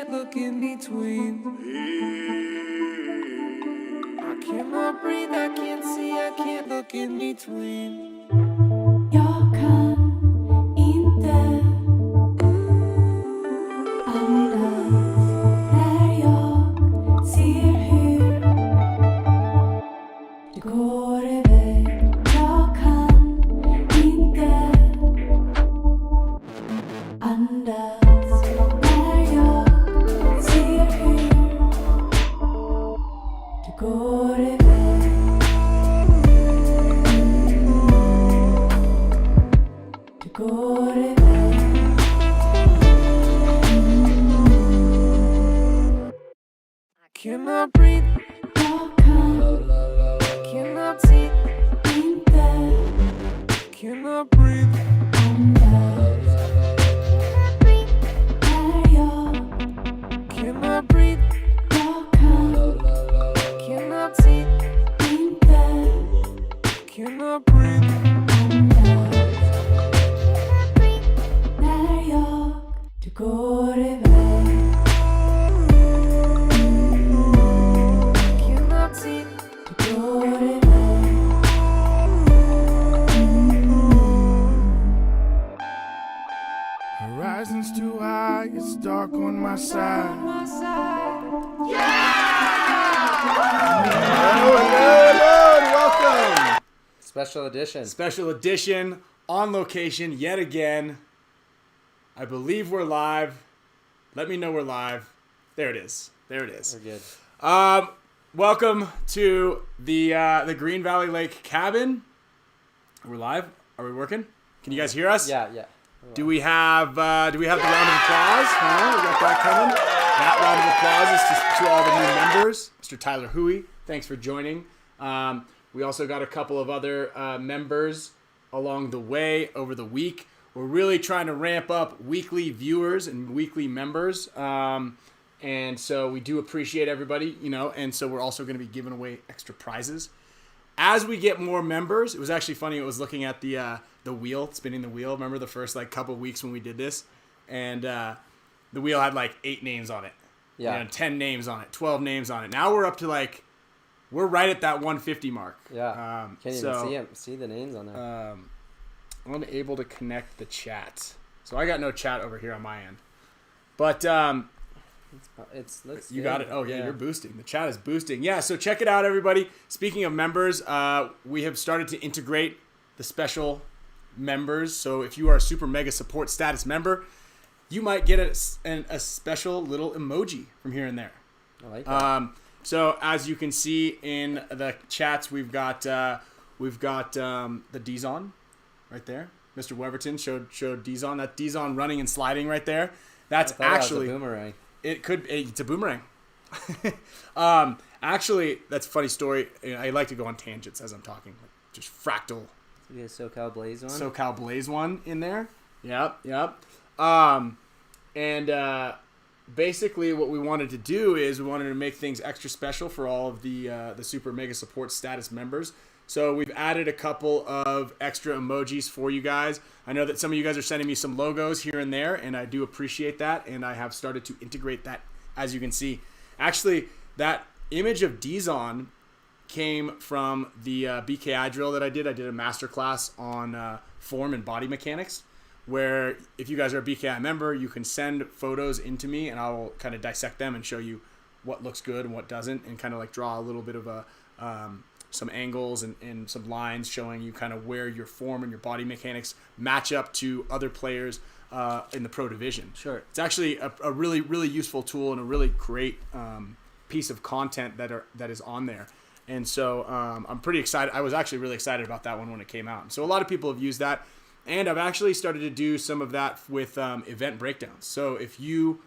can't look in between. I cannot breathe, I can't see, I can't look in between. Jag kan inte andas när jag ser hur det går iväg. Jag kan inte andas när jag ser hur det går iväg. Går iväg. I cannot breathe, Jag kan I cannot see, inte cannot breathe. andas när jag Cannot breathe, Jag kan cannot see, inte cannot breathe. när jag du går iväg. Cannot see, Du går iväg. Horizon's too high, it's dark on my side. Hello, and welcome. Special edition. Special edition on location yet again. I believe we're live. Let me know we're live. There it is. There it is. We're good. Welcome to the Green Valley Lake cabin. We're live. Are we working? Can you guys hear us? Yeah. Do we have the round of applause? Huh? We got that coming. That round of applause is to all the new members. Mr. Tyler Huey, thanks for joining. We also got a couple of other members along the way over the week. We're really trying to ramp up weekly viewers and weekly members. And so we do appreciate everybody, and so we're also going to be giving away extra prizes. As we get more members, it was actually funny. It was looking at the wheel, spinning the wheel. Remember the first couple weeks when we did this, and the wheel had 8 names on it. Yeah. 10 names on it, 12 names on it. Now we're up to we're right at that 150 mark. Yeah. Can't even see the names on there. Unable to connect the chat, so I got no chat over here on my end. But Looks you good. got it. Oh yeah, you're boosting. The chat is boosting. Yeah, so check it out, everybody. Speaking of members, we have started to integrate the special members. So if you are a super mega support status member, you might get a special little emoji from here and there. I like that. So as you can see in the chats, we've got the Dizon right there. Mr. Weverton showed Dizon. That Dizon running and sliding right there. That's actually a boomerang. It's a boomerang. Actually, that's a funny story. I like to go on tangents as I'm talking. Just fractal. You get a SoCal Blaze one. SoCal Blaze one in there. Yep. Basically what we wanted to do is we wanted to make things extra special for all of the super mega support status members. So we've added a couple of extra emojis for you guys. I know that some of you guys are sending me some logos here and there, and I do appreciate that. And I have started to integrate that, as you can see. Actually, that image of Dizon came from the BKI drill that I did. I did a masterclass on form and body mechanics, where if you guys are a BKI member, you can send photos into me, and I will kind of dissect them and show you what looks good and what doesn't, and kind of draw a little bit of a some angles and some lines showing you kind of where your form and your body mechanics match up to other players in the pro division. Sure. It's actually a really, really useful tool and a really great piece of content that is on there. And so I'm pretty excited. I was actually really excited about that one when it came out. So a lot of people have used that. And I've actually started to do some of that with event breakdowns. So if your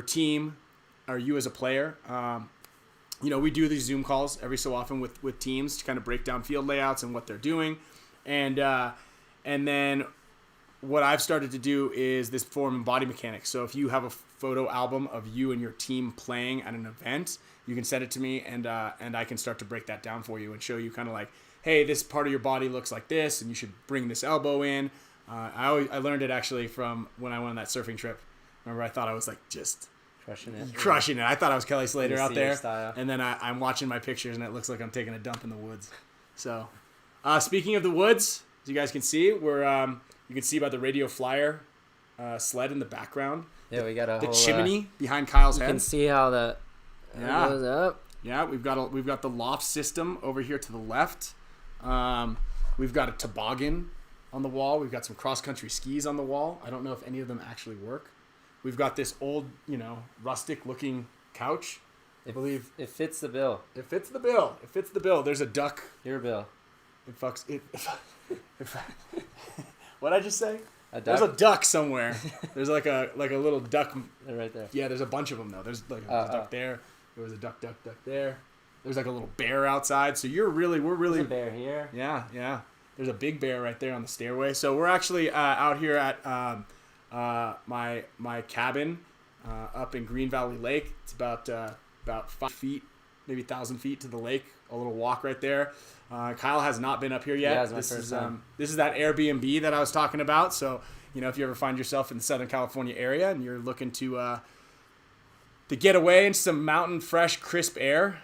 team, or you as a player, we do these Zoom calls every so often with teams to kind of break down field layouts and what they're doing. And then what I've started to do is this form and body mechanics. So if you have a photo album of you and your team playing at an event, you can send it to me, and I can start to break that down for you and show you kind of hey, this part of your body looks like this, and you should bring this elbow in. I learned it actually from when I went on that surfing trip. Remember, I thought I was just Crushing it. Crushing it. I thought I was Kelly Slater out there. Style. And then I'm watching my pictures, and it looks like I'm taking a dump in the woods. So, speaking of the woods, as you guys can see, you can see by the Radio Flyer sled in the background. Yeah, we got the chimney behind Kyle's head. You can see how the goes up. Yeah, we've got the loft system over here to the left. We've got a toboggan on the wall. We've got some cross-country skis on the wall. I don't know if any of them actually work. We've got this old, rustic-looking couch. I believe it fits the bill. It fits the bill. It fits the bill. There's a duck. Your bill. It fucks it. What'd I just say? A duck? There's a duck somewhere. There's like a little duck. They're right there. Yeah, there's a bunch of them though. There's like a duck there. There was a duck there. There's like a little bear outside. So we're really. There's a bear here. Yeah. There's a big bear right there on the stairway. So we're actually out here at my cabin up in Green Valley Lake. It's about 5 feet, maybe 1,000 feet to the lake. A little walk right there. Kyle has not been up here yet. Yeah, this is this is that Airbnb that I was talking about. So if you ever find yourself in the Southern California area and you're looking to get away in some mountain fresh crisp air,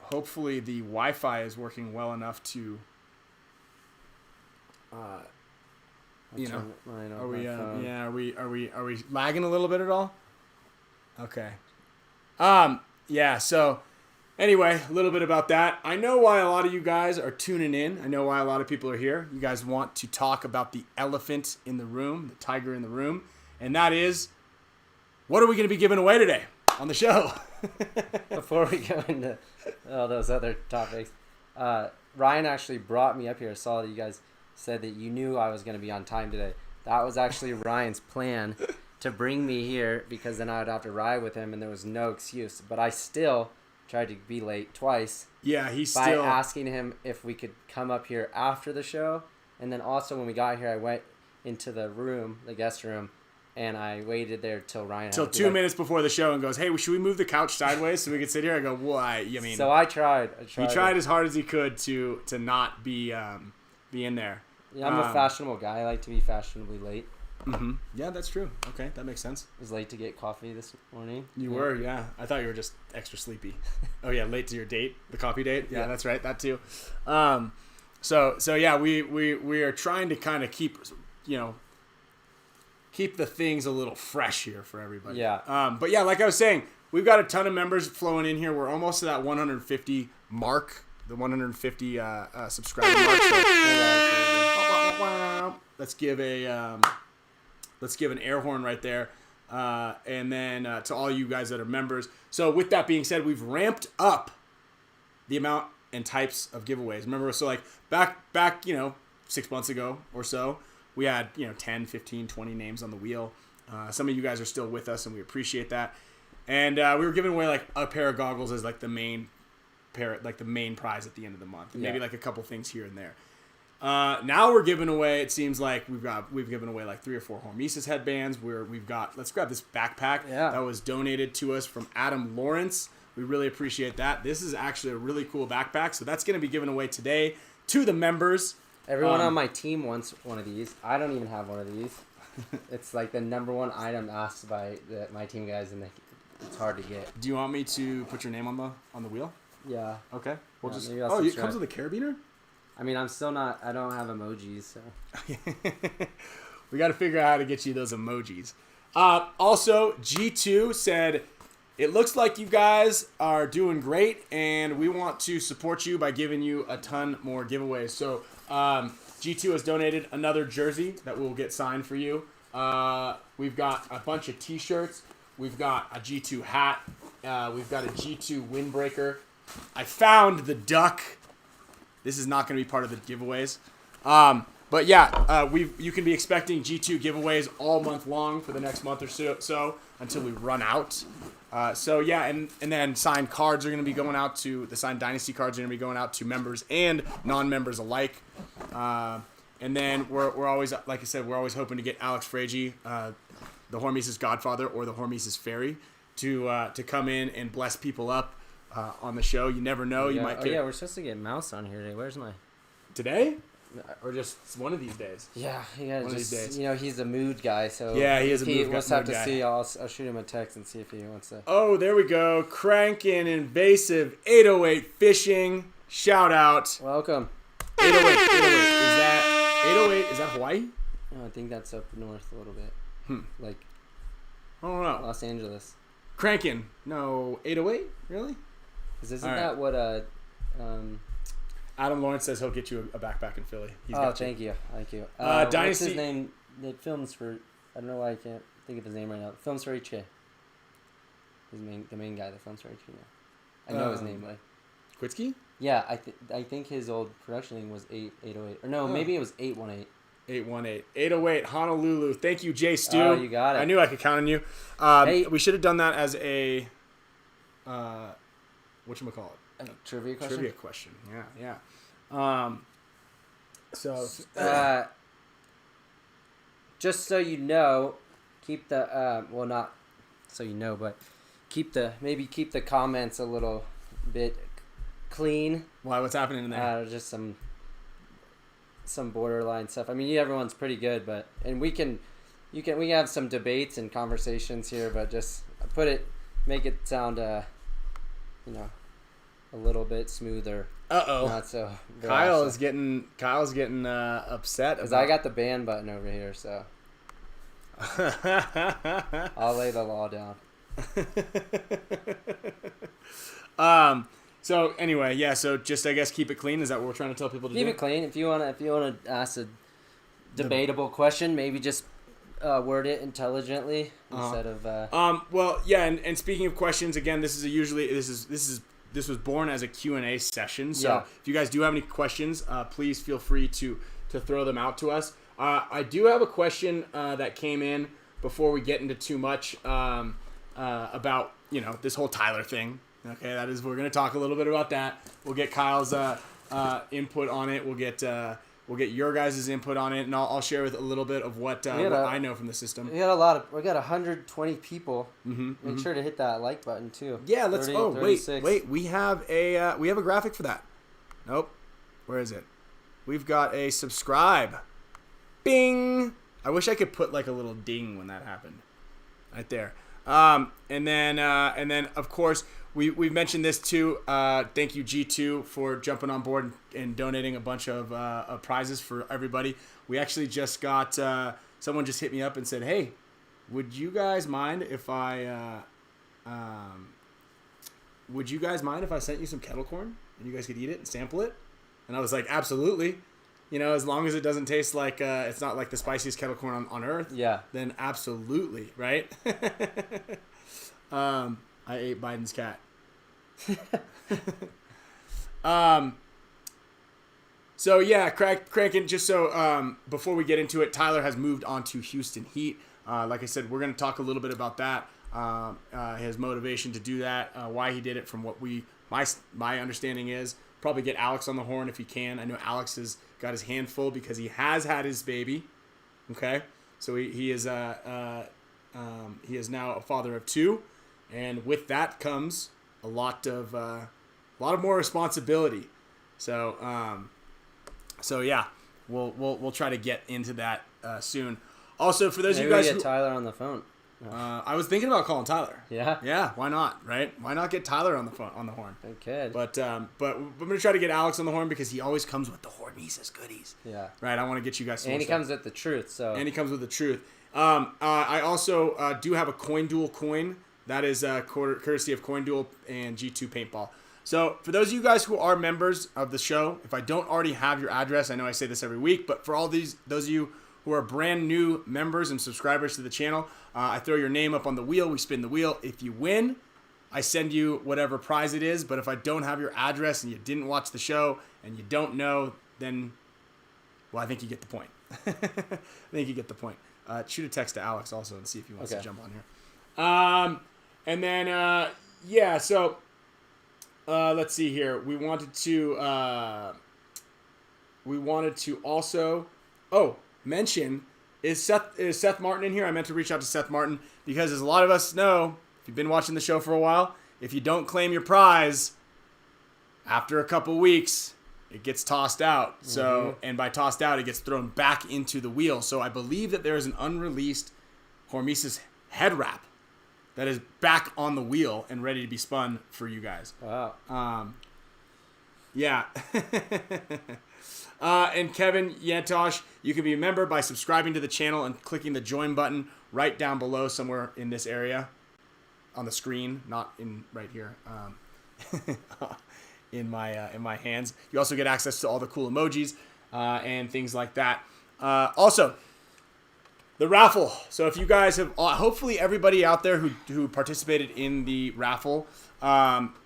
hopefully the Wi-Fi is working well enough to. Are we lagging a little bit at all? Okay. Yeah, so anyway, a little bit about that. I know why a lot of you guys are tuning in. I know why a lot of people are here. You guys want to talk about the elephant in the room, the tiger in the room, and that is, what are we going to be giving away today on the show? Before we go into all those other topics, Ryan actually brought me up here. I saw that you guys said that you knew I was going to be on time today. That was actually Ryan's plan, to bring me here, because then I would have to ride with him and there was no excuse. But I still tried to be late twice. Yeah, by asking him if we could come up here after the show. And then also when we got here, I went into the room, the guest room, and I waited there till Ryan. Till 2 minutes before the show, and goes, "Hey, should we move the couch sideways so we could sit here?" I go, "Why? I mean." So I tried. He tried as hard as he could to not be in there. Yeah, I'm a fashionable guy. I like to be fashionably late. Mm-hmm. Yeah, that's true. Okay, that makes sense. I was late to get coffee this morning. You were, yeah. I thought you were just extra sleepy. Oh yeah, late to your date, the coffee date. Yeah, that's right. That too. So yeah, we are trying to kind of keep the things a little fresh here for everybody. Yeah. But yeah, like I was saying, we've got a ton of members flowing in here. We're almost to that 150 mark, the 150 subscriber mark. So, let's give an air horn right there, and then to all you guys that are members. So with that being said, we've ramped up the amount and types of giveaways. Remember, so like back 6 months ago or so, we had 10, 15, 20 names on the wheel. Some of you guys are still with us, and we appreciate that. And we were giving away like a pair of goggles as like the main prize at the end of the month, and maybe like a couple things here and there. Now we're giving away, it seems like we've given away like 3 or 4 HORMESIS headbands, let's grab this backpack that was donated to us from Adam Lawrence. We really appreciate that. This is actually a really cool backpack, so that's going to be given away today to the members. Everyone on my team wants one of these. I don't even have one of these. It's like the number one item asked by my team guys, and it's hard to get. Do you want me to put your name on the wheel? Yeah. Okay. We'll just. Oh, it comes with a carabiner? I mean, I don't have emojis, so. We got to figure out how to get you those emojis. Also, G2 said, it looks like you guys are doing great, and we want to support you by giving you a ton more giveaways. So, G2 has donated another jersey that we'll get signed for you. We've got a bunch of t-shirts. We've got a G2 hat. We've got a G2 windbreaker. I found the duck. This is not going to be part of the giveaways. But yeah, you can be expecting G2 giveaways all month long for the next month or so until we run out. So yeah, and then signed cards are going to be going out to, the signed Dynasty cards are going to be going out to members and non-members alike. And then we're always, like I said, we're always hoping to get Alex Fragi, the HORMESIS Godfather or the HORMESIS Fairy, to come in and bless people up on the show. You never know. You might. Oh yeah, we're supposed to get Mouse on here today. Where's my? Today? or just one of these days. Yeah, you gotta One of these just, days. you know, he's a mood guy, so Yeah, he is a if mood Let's guy- have mood to guy. see. I'll shoot him a text and see if he wants to. Oh, there we go. Cranking invasive 808 fishing. Shout out. Welcome. 808. 808. Is that 808? Is that Hawaii? Oh, I think that's up north a little bit, like I don't know. Los Angeles. Cranking. No, 808? Really? Because isn't All right. that what Adam Lawrence says he'll get you a backpack in Philly. He's got you. thank you. Dynasty. What's his name? That films for. I don't know why I can't think of his name right now. Films for HA. The main guy that films for HA now. I know his name, but Kwitsky? yeah, I think his old production name was 808, or no, maybe it was 818. 818. 808. Honolulu. Thank you, Jay Stu. Oh, you got it. I knew I could count on you. Hey. We should have done that as a whatchamacallit? A trivia question. Trivia question. Yeah. So Just so you know, keep the well, not so you know, but keep the comments a little bit clean. why? What's happening in there? Just some borderline stuff. I mean, everyone's pretty good, but we can have some debates and conversations here, but just make it sound a little bit smoother. Not so. Kyle's getting upset Because I got the ban button over here, so I'll lay the law down. So anyway, yeah. So just I guess keep it clean. Is that what we're trying to tell people to Keep do? it clean. If you wanna ask a debatable question, maybe just word it intelligently instead of. Well, yeah. And speaking of questions, again, this was born as a Q&A session. So Yeah. if you guys do have any questions, please feel free to throw them out to us. I do have a question that came in before we get into too much about this whole Tyler thing. Okay, we're gonna talk a little bit about that. We'll get Kyle's input on it. We'll get your guys' input on it, and I'll share with a little bit of what I know from the system. We got 120 people. Make sure to hit that like button too. Yeah, let's. 30, 36. Wait. We have a graphic for that. Nope. Where is it? We've got a subscribe. Bing. I wish I could put like a little ding when that happened. Right there. And then of course we've mentioned this too. Thank you G2 for jumping on board and donating a bunch of prizes for everybody. We actually just got someone just hit me up and said, "Hey, would you guys mind if I sent you some kettle corn and you guys could eat it and sample it?" And I was like, "Absolutely. As long as it doesn't taste like it's not like the spiciest kettle corn on earth." Yeah. Then absolutely, right? I ate Biden's cat. So yeah, cranking. Just so before we get into it, Tyler has moved on to Houston Heat. Like I said, we're going to talk a little bit about that. His motivation to do that, why he did it, from what my understanding is. Probably get Alex on the horn if he can. I know Alex has got his hand full because he has had his baby. Okay, so he is now a father of 2, and with that comes a lot of more responsibility. So yeah, we'll try to get into that soon. Also, for those of you guys we get Tyler on the phone. I was thinking about calling Tyler. Yeah. Yeah, why not? Right? Why not get Tyler on the horn? Okay. But I'm gonna try to get Alex on the horn because he always comes with the HORMESIS goodies. Yeah. Right. I want to get you guys. Some And more he stuff. comes with the truth. So. And he comes with the truth. I also do have a Coin Duel coin that is courtesy of Coin Duel and G2 Paintball. So for those of you guys who are members of the show, if I don't already have your address, I know I say this every week, but for all those of you who are brand new members and subscribers to the channel, I throw your name up on the wheel. We spin the wheel. If you win, I send you whatever prize it is. But if I don't have your address and you didn't watch the show and you don't know, then, well, I think you get the point. I think you get the point. Shoot a text to Alex also and see if he wants to jump on here. And then, yeah, so let's see here. We wanted to also, mention, is Seth Martin in here? I meant to reach out to Seth Martin because, as a lot of us know, if you've been watching the show for a while, if you don't claim your prize after a couple weeks, it gets tossed out. So, and by tossed out, it gets thrown back into the wheel. So I believe that there is an unreleased HORMESIS head wrap that is back on the wheel and ready to be spun for you guys. Wow. Yeah. And Kevin Yantosh, you can be a member by subscribing to the channel and clicking the join button right down below somewhere in this area on the screen, not in right here. In my hands. You also get access to all the cool emojis and things like that. Also, the raffle. So if you guys have, hopefully everybody out there who participated in the raffle,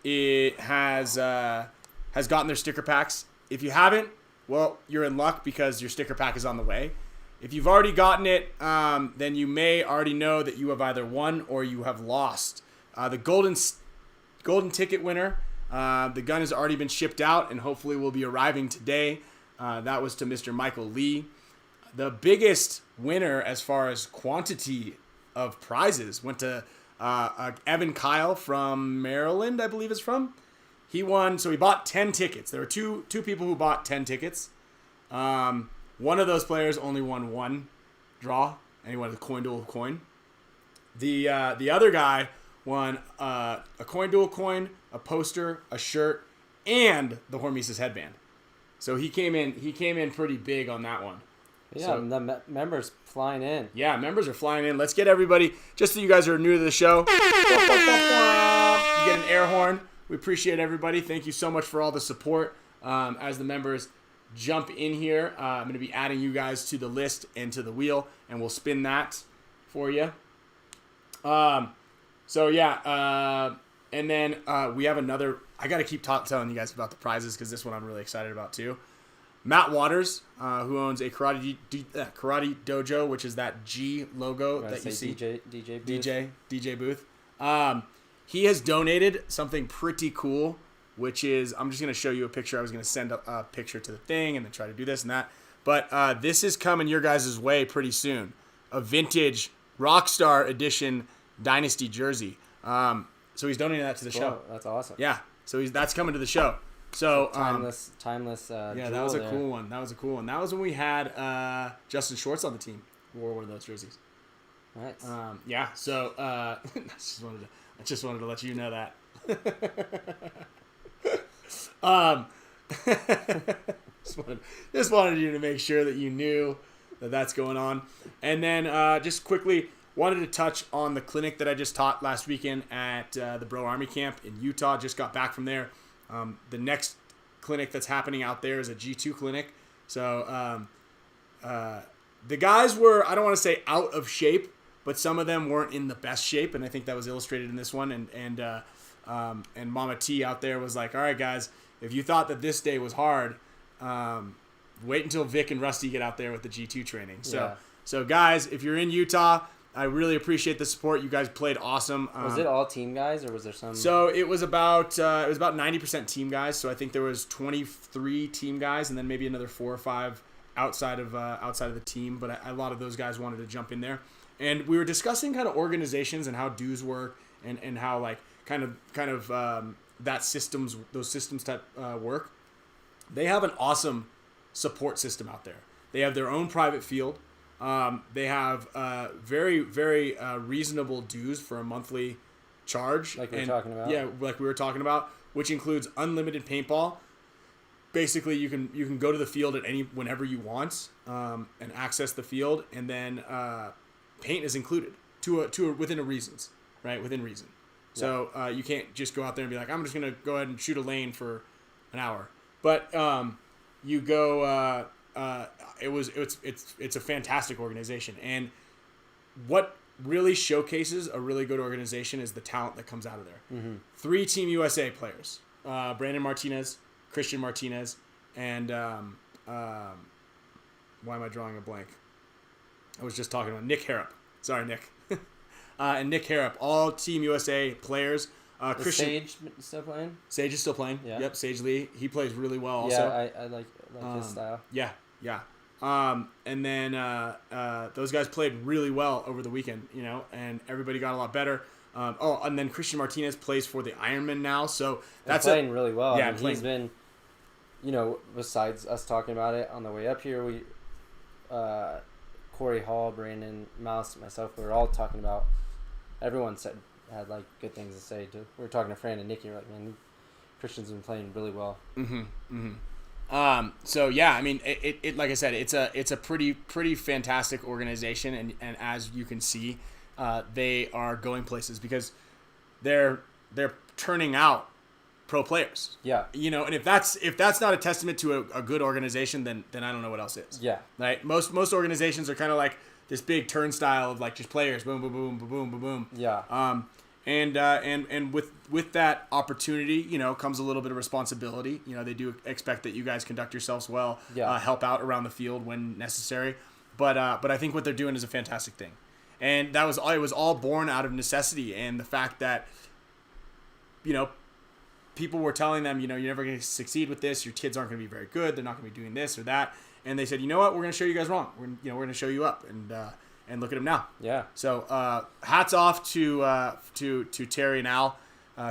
it has gotten their sticker packs. If you haven't, well, you're in luck because your sticker pack is on the way. If you've already gotten it, then you may already know that you have either won or you have lost. The golden ticket winner, the gun has already been shipped out and hopefully will be arriving today. That was to Mr. Michael Lee. The biggest winner as far as quantity of prizes went to Evan Kyle from Maryland, I believe is from. He won, so he bought 10 tickets. There were two people who bought 10 tickets. One of those players only won one draw, and he won a coin duel coin. The other guy won a coin duel coin, a poster, a shirt, and the HORMESIS headband. So he came in pretty big on that one. Yeah, So- and the members flying in. Yeah, members are flying in. Let's get everybody, just so you guys are new to the show, you get an air horn. We appreciate everybody. Thank you so much for all the support. As the members jump in here, I'm going to be adding you guys to the list and to the wheel, and we'll spin that for you. So yeah, and then we have another. I got to keep telling you guys about the prizes because this one I'm really excited about too. Matt Waters, who owns a karate dojo, which is that G logo that you see. DJ booth. DJ booth. He has donated something pretty cool, which is, I'm just going to show you a picture. I was going to send a picture to the thing and then try to do this and that. But this is coming your guys' way pretty soon. A vintage Rockstar Edition Dynasty jersey. So he's donating that to the show. That's awesome. Yeah. So that's coming to the show. So Timeless. yeah, that was a cool one. That was when we had Justin Schwartz on the team. Wore one of those jerseys. Nice. Yeah. So I just wanted to let you know that. just wanted you to make sure that you knew that that's going on. And then just quickly wanted to touch on the clinic that I just taught last weekend at the Bro Army Camp in Utah. Just got back from there. The next clinic that's happening out there is a G2 clinic. So the guys were, I don't want to say out of shape, but some of them weren't in the best shape, and I think that was illustrated in this one. And Mama T out there was like, all right, guys, if you thought that this day was hard, wait until Vic and Rusty get out there with the G2 training. So guys, if you're in Utah, I really appreciate the support. You guys played awesome. Was it all team guys, or was there some? So it was about 90% team guys. So I think there was 23 team guys, and then maybe another 4 or 5 outside of the team. But a lot of those guys wanted to jump in there, and we were discussing kind of organizations and how dues work, and how like kind of those systems type work. They have an awesome support system out there. They have their own private field. They have very, very reasonable dues for a monthly charge. Like we were talking about? Yeah, like we were talking about, which includes unlimited paintball. Basically, you can go to the field whenever you want and access the field, and then paint is included within reason. So you can't just go out there and be like, I'm just gonna go ahead and shoot a lane for an hour. But you go. It's a fantastic organization, and what really showcases a really good organization is the talent that comes out of there. Mm-hmm. 3 Team USA players: Brandon Martinez, Christian Martinez, and why am I drawing a blank? I was just talking about Nick Harrop. Sorry, Nick. And Nick Harrop, all Team USA players. Christian Sage still playing? Sage is still playing. Yeah. Yep, Sage Lee. He plays really well also. Yeah, I like his style. Yeah. And then those guys played really well over the weekend, and everybody got a lot better. And then Christian Martinez plays for the Ironman now, so That's playing really well. Yeah, I mean, he's been you know, besides us talking about it on the way up here, we, Corey Hall, Brandon, Mouse, myself, we were all talking about. Everyone had like good things to say. We were talking to Fran and Nikki. We're like, man, Christian's been playing really well. So yeah, I mean, it like I said, it's a pretty fantastic organization, and as you can see, they are going places because they're turning out pro players. Yeah. You know, and if that's not a testament to a good organization, then I don't know what else is. Yeah. Right. Most organizations are kind of like this big turnstile of like just players, boom, boom, boom, boom, boom, boom, boom. Yeah. And with that opportunity, you know, comes a little bit of responsibility. You know, they do expect that you guys conduct yourselves well, Yeah. Help out around the field when necessary. But I think what they're doing is a fantastic thing, and it was all born out of necessity and the fact that, you know, people were telling them, you know, you're never going to succeed with this. Your kids aren't going to be very good. They're not going to be doing this or that. And they said, you know what? We're going to show you guys wrong. We're going to show you up, and look at them now. Yeah. So hats off to Terry and Al,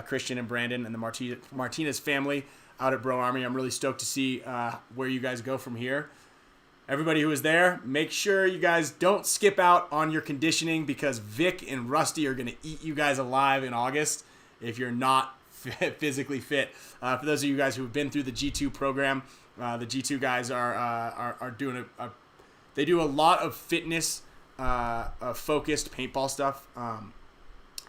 Christian and Brandon, and the Martinez family out at Bro Army. I'm really stoked to see where you guys go from here. Everybody who is there, make sure you guys don't skip out on your conditioning because Vic and Rusty are going to eat you guys alive in August if you're not physically fit. For those of you guys who have been through the G2 program, the G2 guys are doing they do a lot of fitness focused paintball stuff.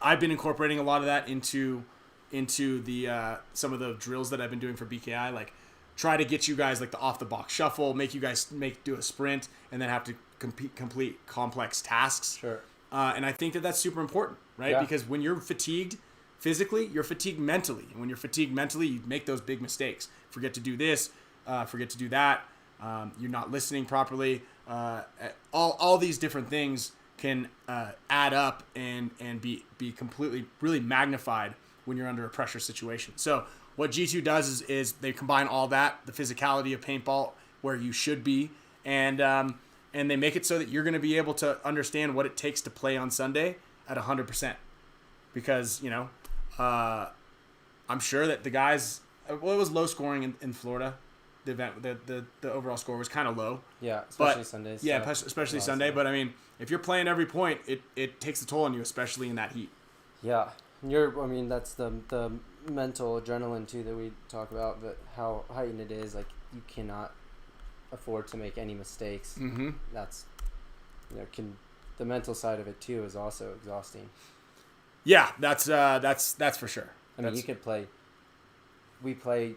I've been incorporating a lot of that into the some of the drills that I've been doing for BKI, like try to get you guys like the off the box shuffle, make you guys do a sprint and then have to complete complex tasks. Sure. And I think that that's super important, right? Yeah. Because when you're fatigued physically, you're fatigued mentally. And when you're fatigued mentally, you make those big mistakes. Forget to do this, forget to do that. You're not listening properly. All these different things can add up and be completely, really magnified when you're under a pressure situation. So what G2 does is they combine all that, the physicality of paintball, where you should be, and they make it so that you're going to be able to understand what it takes to play on Sunday at 100%. Because, you know, I'm sure that the guys, well, it was low scoring in Florida. The event, the overall score was kind of low. Yeah, especially but, Sundays. Yeah, especially Sunday. But I mean, if you're playing every point, it takes a toll on you, especially in that heat. Yeah, that's the mental adrenaline too that we talk about, but how heightened it is. Like you cannot afford to make any mistakes. Mm-hmm. That's, you know, the mental side of it too is also exhausting. Yeah, that's for sure. I mean, you could play. We play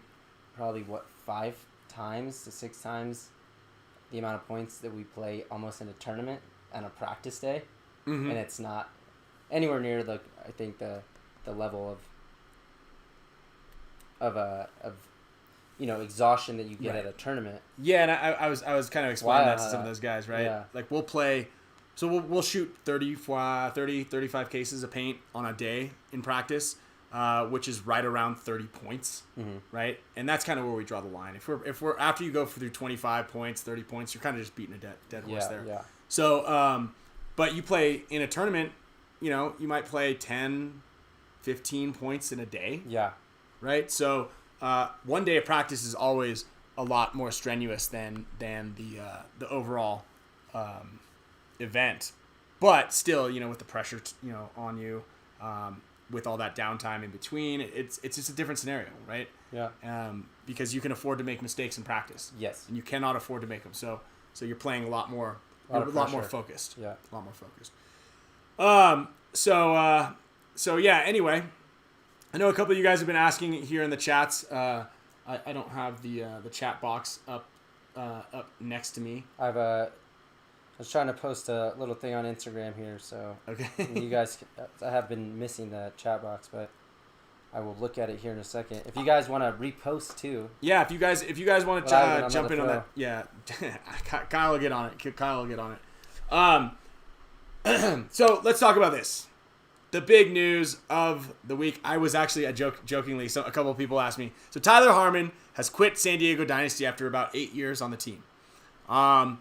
probably 5 times to 6 times the amount of points that we play almost in a tournament on a practice day, Mm-hmm. and it's not anywhere near I think the level of you know, exhaustion that you get Right. at a tournament. Yeah, and I was kind of explaining Wow. that to some of those guys, right? Yeah. Like we'll play, so we'll shoot 35 cases of paint on a day in practice, which is right around 30 points, Mm-hmm. right? And that's kind of where we draw the line. If we're after you go through 25 points, 30 points, you're kind of just beating a dead horse there. Yeah. So, but you play in a tournament, you know, you might play 10, 15 points in a day, Yeah. right? So, one day of practice is always a lot more strenuous than the overall event, but still, you know, with the pressure, on you, with all that downtime in between, it's just a different scenario, right? Yeah. Because you can afford to make mistakes in practice, Yes. and you cannot afford to make them. So you're playing a lot more pressure. focused. Yeah. A lot more focused. So yeah. Anyway, I know a couple of you guys have been asking here in the chats. I don't have the chat box up next to me. I was trying to post a little thing on Instagram here, so Okay. you guys, I have been missing the chat box, but I will look at it here in a second. If you guys want to repost too. Yeah, if you guys want Well, I to have jump in on another that, yeah, Kyle will get on it. Kyle will get on it. So let's talk about this. The big news of the week. I was actually jokingly. So a couple of people asked me. So Tyler Harmon has quit San Diego Dynasty after about 8 years on the team. So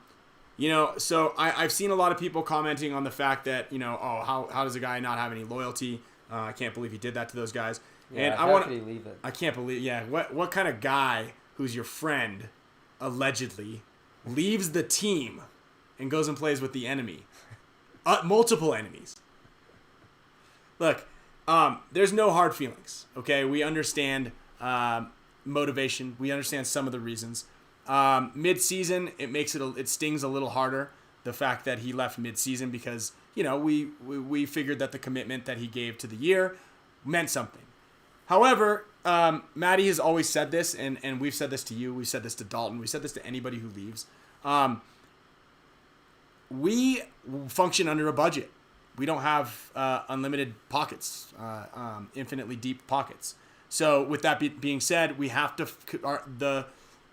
I've seen a lot of people commenting on the fact that, how does a guy not have any loyalty? I can't believe he did that to those guys. Yeah, And how could he leave it? I can't believe. Yeah, what kind of guy who's your friend, allegedly, leaves the team and goes and plays with the enemy. Multiple enemies. Look, there's no hard feelings, okay? We understand motivation. We understand some of the reasons. Mid-season, it stings a little harder, the fact that he left mid-season, because, you know, we figured that the commitment that he gave to the year meant something. However, Maddie has always said this, and we've said this to you, we've said this to Dalton, we've said this to anybody who leaves. We function under a budget. We don't have unlimited pockets, infinitely deep pockets. So with that being said, we have to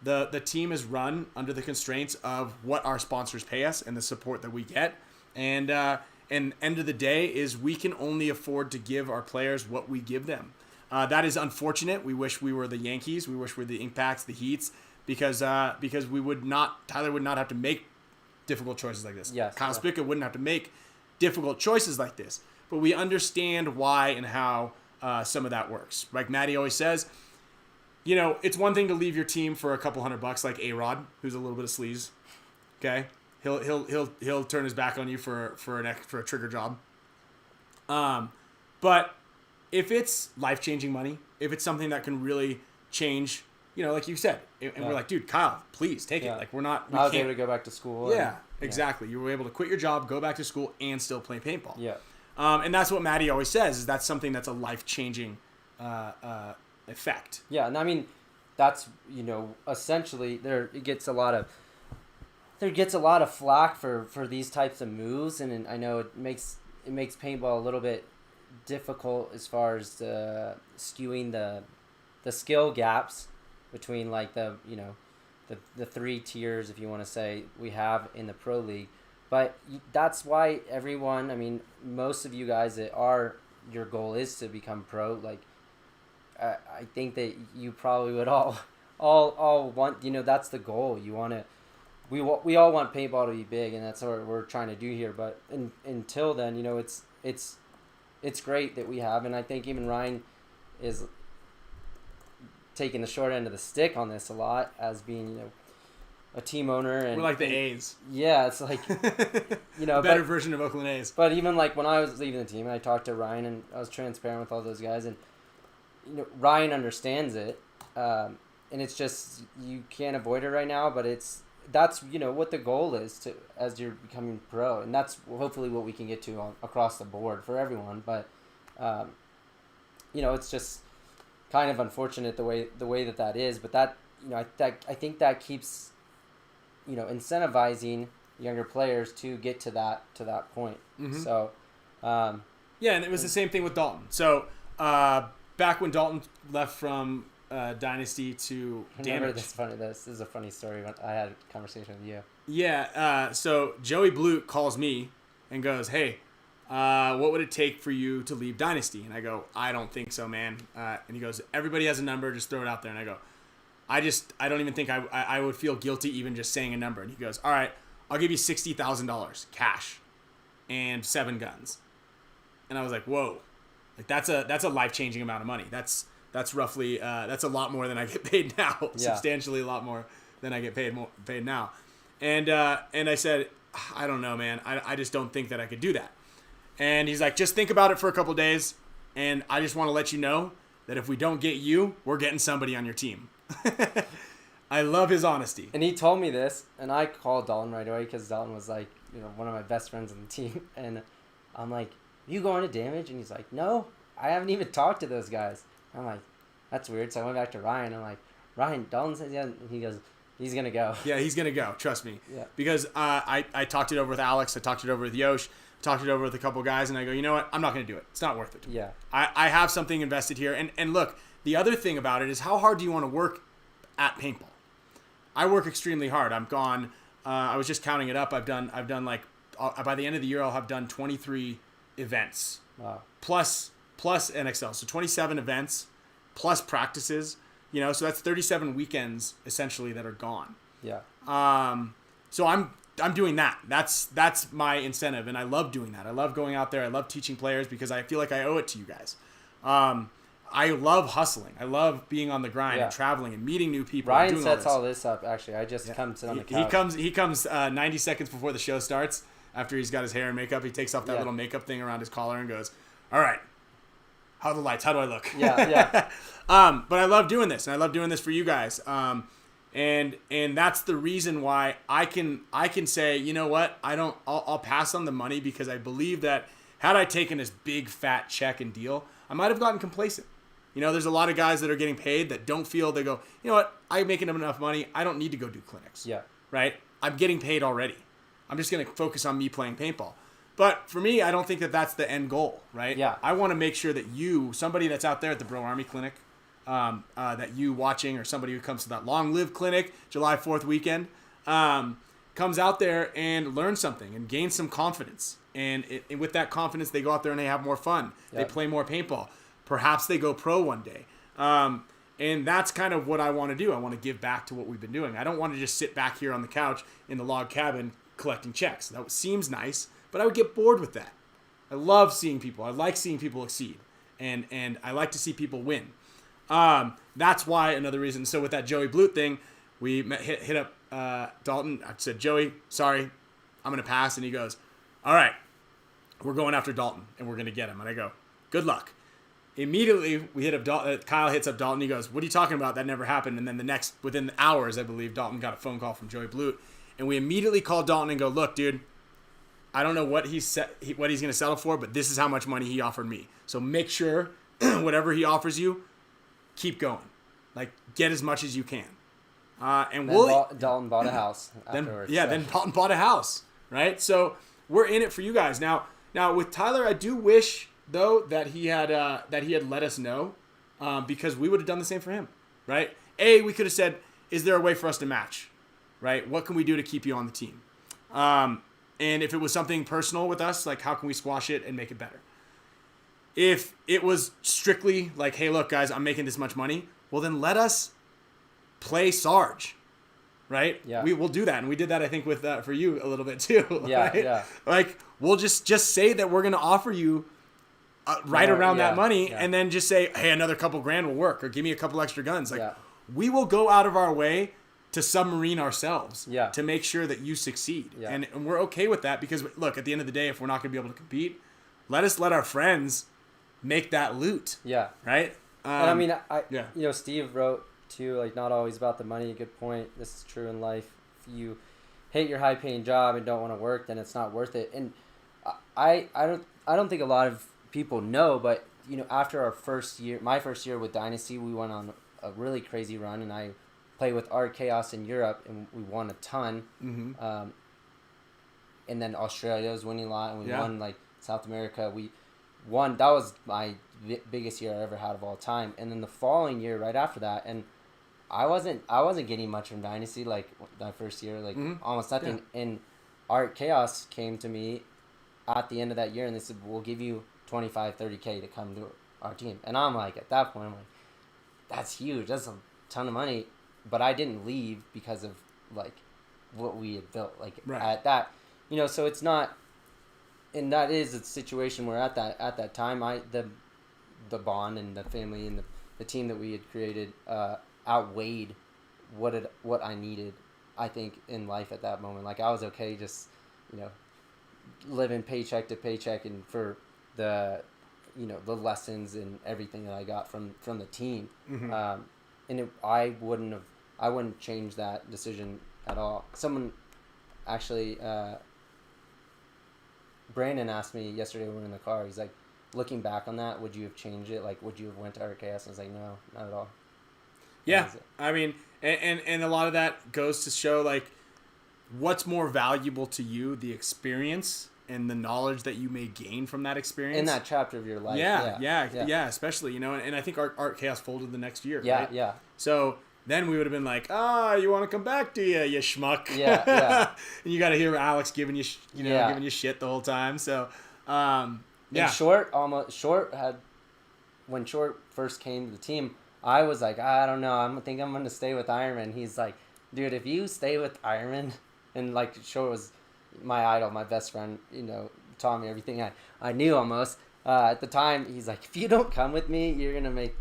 the team is run under the constraints of what our sponsors pay us and the support that we get. And end of the day is we can only afford to give our players what we give them. That is unfortunate. We wish we were the Yankees. We wish we were the Impacts, the Heats, because we would not. Tyler would not have to make difficult choices like this. Yes, Kyle Spickett wouldn't have to make difficult choices like this. But we understand why and how some of that works. Like Maddie always says, you know, it's one thing to leave your team for a couple $100, like A-Rod, who's a little bit of sleaze. Okay, he'll turn his back on you for a trigger job. But if it's life-changing money, if it's something that can really change, you know, like you said, and we're like, dude, Kyle, please take it. Like, we I was can't. able to go back to school. Yeah, exactly. You were able to quit your job, go back to school, and still play paintball. Yeah. And that's what Maddie always says, is that's something that's a life-changing effect. Yeah, and I mean, that's, you know, essentially there gets a lot of flack for these types of moves, and I know it makes paintball a little bit difficult as far as skewing the skill gaps between, like, the three tiers, if you want to say, we have in the pro league. But that's why everyone, I mean, most of you guys your goal is to become pro. Like, I think that you probably would all want, you know, that's the goal. You want to, we all want paintball to be big, and that's what we're trying to do here. But until then, you know, it's great that we have, and I think even Ryan is taking the short end of the stick on this a lot, as being, you know, a team owner. And we're like the A's. Yeah, it's like, you know, better version of Oakland A's. But even like when I was leaving the team, and I talked to Ryan, and I was transparent with all those guys, and, you know, Ryan understands it, and it's just, you can't avoid it right now. But that's you know what the goal is to, as you're becoming pro, and that's hopefully what we can get to across the board for everyone. But you know, it's just kind of unfortunate the way that is. But that, you know, I think that keeps, you know, incentivizing younger players to get to that point. Mm-hmm. So yeah, and it was the same thing with Dalton. So back when Dalton left from Dynasty to Damage. This is a funny story. When I had a conversation with you. Yeah, so Joey Blute calls me and goes, hey, what would it take for you to leave Dynasty? And I go, I don't think so, man. And he goes, everybody has a number, just throw it out there. And I go, I don't even think I would feel guilty even just saying a number. And he goes, all right, I'll give you $60,000 cash and 7 guns. And I was like, whoa, like that's a life-changing amount of money. That's roughly that's a lot more than I get paid now. Yeah. Substantially a lot more than I get paid now. And I said, I don't know, man. I just don't think that I could do that. And he's like, just think about it for a couple days, and I just want to let you know that if we don't get you, we're getting somebody on your team. I love his honesty. And he told me this, and I called Dalton right away, because Dalton was, like, you know, one of my best friends on the team. And I'm like, you going to Damage? And he's like, no, I haven't even talked to those guys. I'm like, that's weird. So I went back to Ryan. I'm like, Ryan, Dalton says yeah. And he goes, he's going to go. Yeah, he's going to go. Trust me. Yeah. Because I talked it over with Alex. I talked it over with Yosh. Talked it over with a couple guys. And I go, you know what? I'm not going to do it. It's not worth it. Yeah. I have something invested here. And look, the other thing about it is, how hard do you want to work at paintball? I work extremely hard. I'm gone. I was just counting it up. I've done like, by the end of the year, I'll have done 23 events. Wow. Plus NXL. So 27 events plus practices, you know, so that's 37 weekends essentially that are gone. Yeah. So I'm doing that. That's my incentive, and I love doing that. I love going out there. I love teaching players because I feel like I owe it to you guys. I love hustling. I love being on the grind Yeah. and traveling and meeting new people. and Ryan doing sets all all this up. Actually, I just come sit on the He couch. He comes 90 seconds before the show starts. After he's got his hair and makeup, he takes off that Yeah. little makeup thing around his collar and goes, "All right, how are the lights? How do I look?" Yeah. But I love doing this, and I love doing this for you guys. And that's the reason why I can say, you know what, I'll pass on the money, because I believe that had I taken this big fat check and deal, I might have gotten complacent. You know, there's a lot of guys that are getting paid that don't feel, they go, you know what, I'm making enough money, I don't need to go do clinics. Yeah. Right? I'm getting paid already. I'm just going to focus on me playing paintball. But for me, I don't think that that's the end goal, right? Yeah. I want to make sure that you, somebody that's out there at the Bro Army Clinic, that you watching, or somebody who comes to that Long Live Clinic, July 4th weekend, comes out there and learns something and gains some confidence. And with that confidence, they go out there and they have more fun. Yeah. They play more paintball. Perhaps they go pro one day. And that's kind of what I want to do. I want to give back to what we've been doing. I don't want to just sit back here on the couch in the log cabin collecting checks. That seems nice, but I would get bored with that. I love seeing people. I like seeing people exceed. And I like to see people win. That's why, another reason. So with that Joey Blute thing, we hit up Dalton. I said, Joey, sorry, I'm going to pass. And he goes, all right, we're going after Dalton, and we're going to get him. And I go, good luck. Immediately, we hit up Dalton. Kyle hits up Dalton. He goes, what are you talking about? That never happened. And then within hours, I believe, Dalton got a phone call from Joey Blute. And we immediately called Dalton and go, look, dude, I don't know what he's going to settle for, but this is how much money he offered me. So make sure whatever he offers you, keep going. Like, get as much as you can. And Dalton bought a house afterwards. Then Dalton bought a house, right? So we're in it for you guys. Now with Tyler, I do wish though that he had let us know, because we would have done the same for him, right? We could have said, is there a way for us to match, right? What can we do to keep you on the team? And if it was something personal with us, like how can we squash it and make it better? If it was strictly like, hey, look, guys, I'm making this much money, well, then let us play Sarge, right? Yeah. We will do that. And we did that, I think, with for you a little bit too. Yeah, right? yeah. Like, we'll just say that we're going to offer you right around that money, yeah. and then just say, hey, another couple grand will work, or give me a couple extra guns. Like, Yeah. we will go out of our way to submarine ourselves to make sure that you succeed. Yeah. And we're okay with that, because, look, at the end of the day, if we're not going to be able to compete, let our friends make that loot. Yeah. Right? And I mean, yeah. you know, Steve wrote too, like, not always about the money. Good point. This is true in life. If you hate your high-paying job and don't want to work, then it's not worth it. And I don't think a lot of people know, but you know, after my first year with Dynasty, we went on a really crazy run, and I played with Art Chaos in Europe, and we won a ton. Mm-hmm. And then Australia was winning a lot, and we Yeah. won like South America. We won. That was my biggest year I ever had of all time. And then the following year, right after that, and I wasn't getting much from Dynasty like that first year, like almost nothing. Yeah. And Art Chaos came to me at the end of that year, and they said, we'll give you 25, 30K to come to our team. And I'm like, at that point, I'm like, that's huge. That's a ton of money. But I didn't leave because of like what we had built. Like at that, you know, so it's not, and that is a situation where at that time, the bond and the family and the team that we had created outweighed what I needed, I think, in life at that moment. Like, I was okay just, you know, living paycheck to paycheck, and for the, you know, the lessons and everything that I got from the team. Mm-hmm. And I wouldn't change that decision at all. Someone actually, Brandon asked me yesterday when we were in the car, he's like, looking back on that, would you have changed it? Like, would you have went to RKS? I was like, no, not at all. Yeah, I mean, and a lot of that goes to show, like, what's more valuable to you, the experience and the knowledge that you may gain from that experience. In that chapter of your life. Yeah, especially, you know, and I think Art Chaos folded the next year, Yeah, right? yeah. So then we would have been like, you want to come back, do you schmuck? Yeah. And you got to hear Alex giving you, giving you shit the whole time. So, yeah. And Short had, when Short first came to the team, I was like, I don't know, I think I'm going to stay with Ironman. He's like, dude, if you stay with Ironman, and like Short was my idol, my best friend, you know, taught me everything I knew almost. At the time, he's like, if you don't come with me,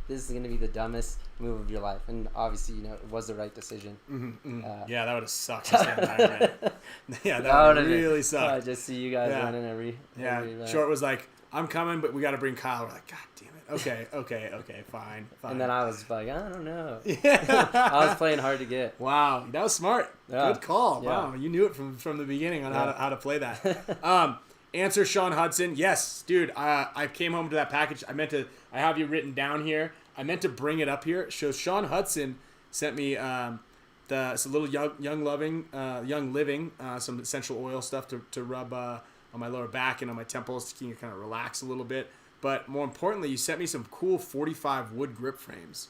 this is gonna be the dumbest move of your life. And obviously, it was the right decision. Yeah, that would have sucked. Yeah, that would have really sucked. Just see you guys running every Short was like, I'm coming, but we got to bring Kyle. We're like, God damn it. Okay, fine. And then I was like, I don't know. Yeah. I was playing hard to get. Wow, that was smart. Yeah. Good call. Yeah. Wow, you knew it from the beginning on how to play that. Answer Sean Hudson. Yes, dude. I came home to that package. I have you written down here. I meant to bring it up here. So Sean Hudson sent me it's a little young living, some essential oil stuff to rub on my lower back and on my temples to kind of relax a little bit. But more importantly, you sent me some cool 45 wood grip frames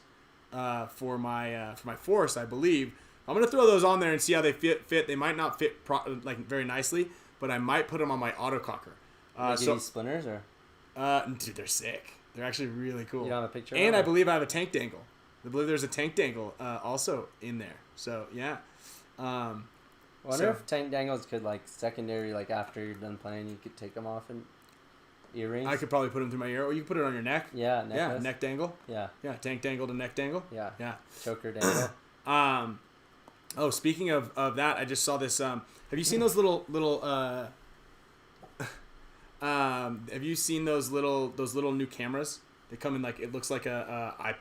for my Force, I believe. I'm gonna throw those on there and see how they fit. They might not fit very nicely, but I might put them on my autococker. Give you splinters or? Dude, they're sick. They're actually really cool. You don't have a picture? And I believe I have a tank dangle. I believe there's a tank dangle also in there. So yeah. I wonder if tank dangles could secondary after you're done playing, you could take them off and earrings. I could probably put them through my ear, or you could put it on your neck. Yeah, necklace. Yeah, neck dangle. Yeah. Yeah, tank dangle to neck dangle. Yeah. Yeah. Choker dangle. Oh, speaking of that, I just saw this. Have you seen those little? Have you seen those little new cameras? They come in it looks like a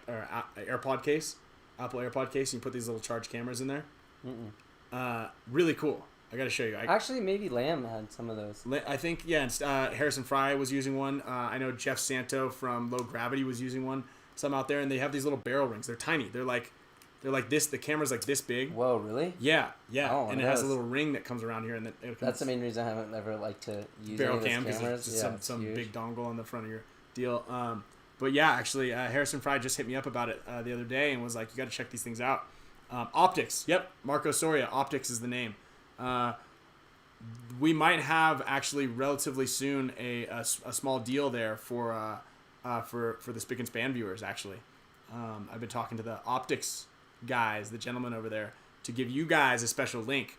AirPod case, Apple AirPod case. And you put these little charge cameras in there. Really cool. I gotta show you. Actually, maybe Lamb had some of those. I think Harrison Fry was using one. I know Jeff Santo from Low Gravity was using one. Some out there, and they have these little barrel rings. They're tiny. They're like this. The camera's like this big. Whoa, really? Yeah. Oh, and it has a little ring that comes around here, and that's the main reason I haven't ever liked to use barrel any of cam those because cameras. it's just some big dongle on the front of your deal. But yeah, actually, Harrison Fry just hit me up about it the other day and was like, "You got to check these things out." Optics. Yep, Marco Soria. Optics is the name. We might have actually relatively soon a small deal there for the Spick and Span viewers. Actually, I've been talking to the Optics guys, the gentleman over there, to give you guys a special link.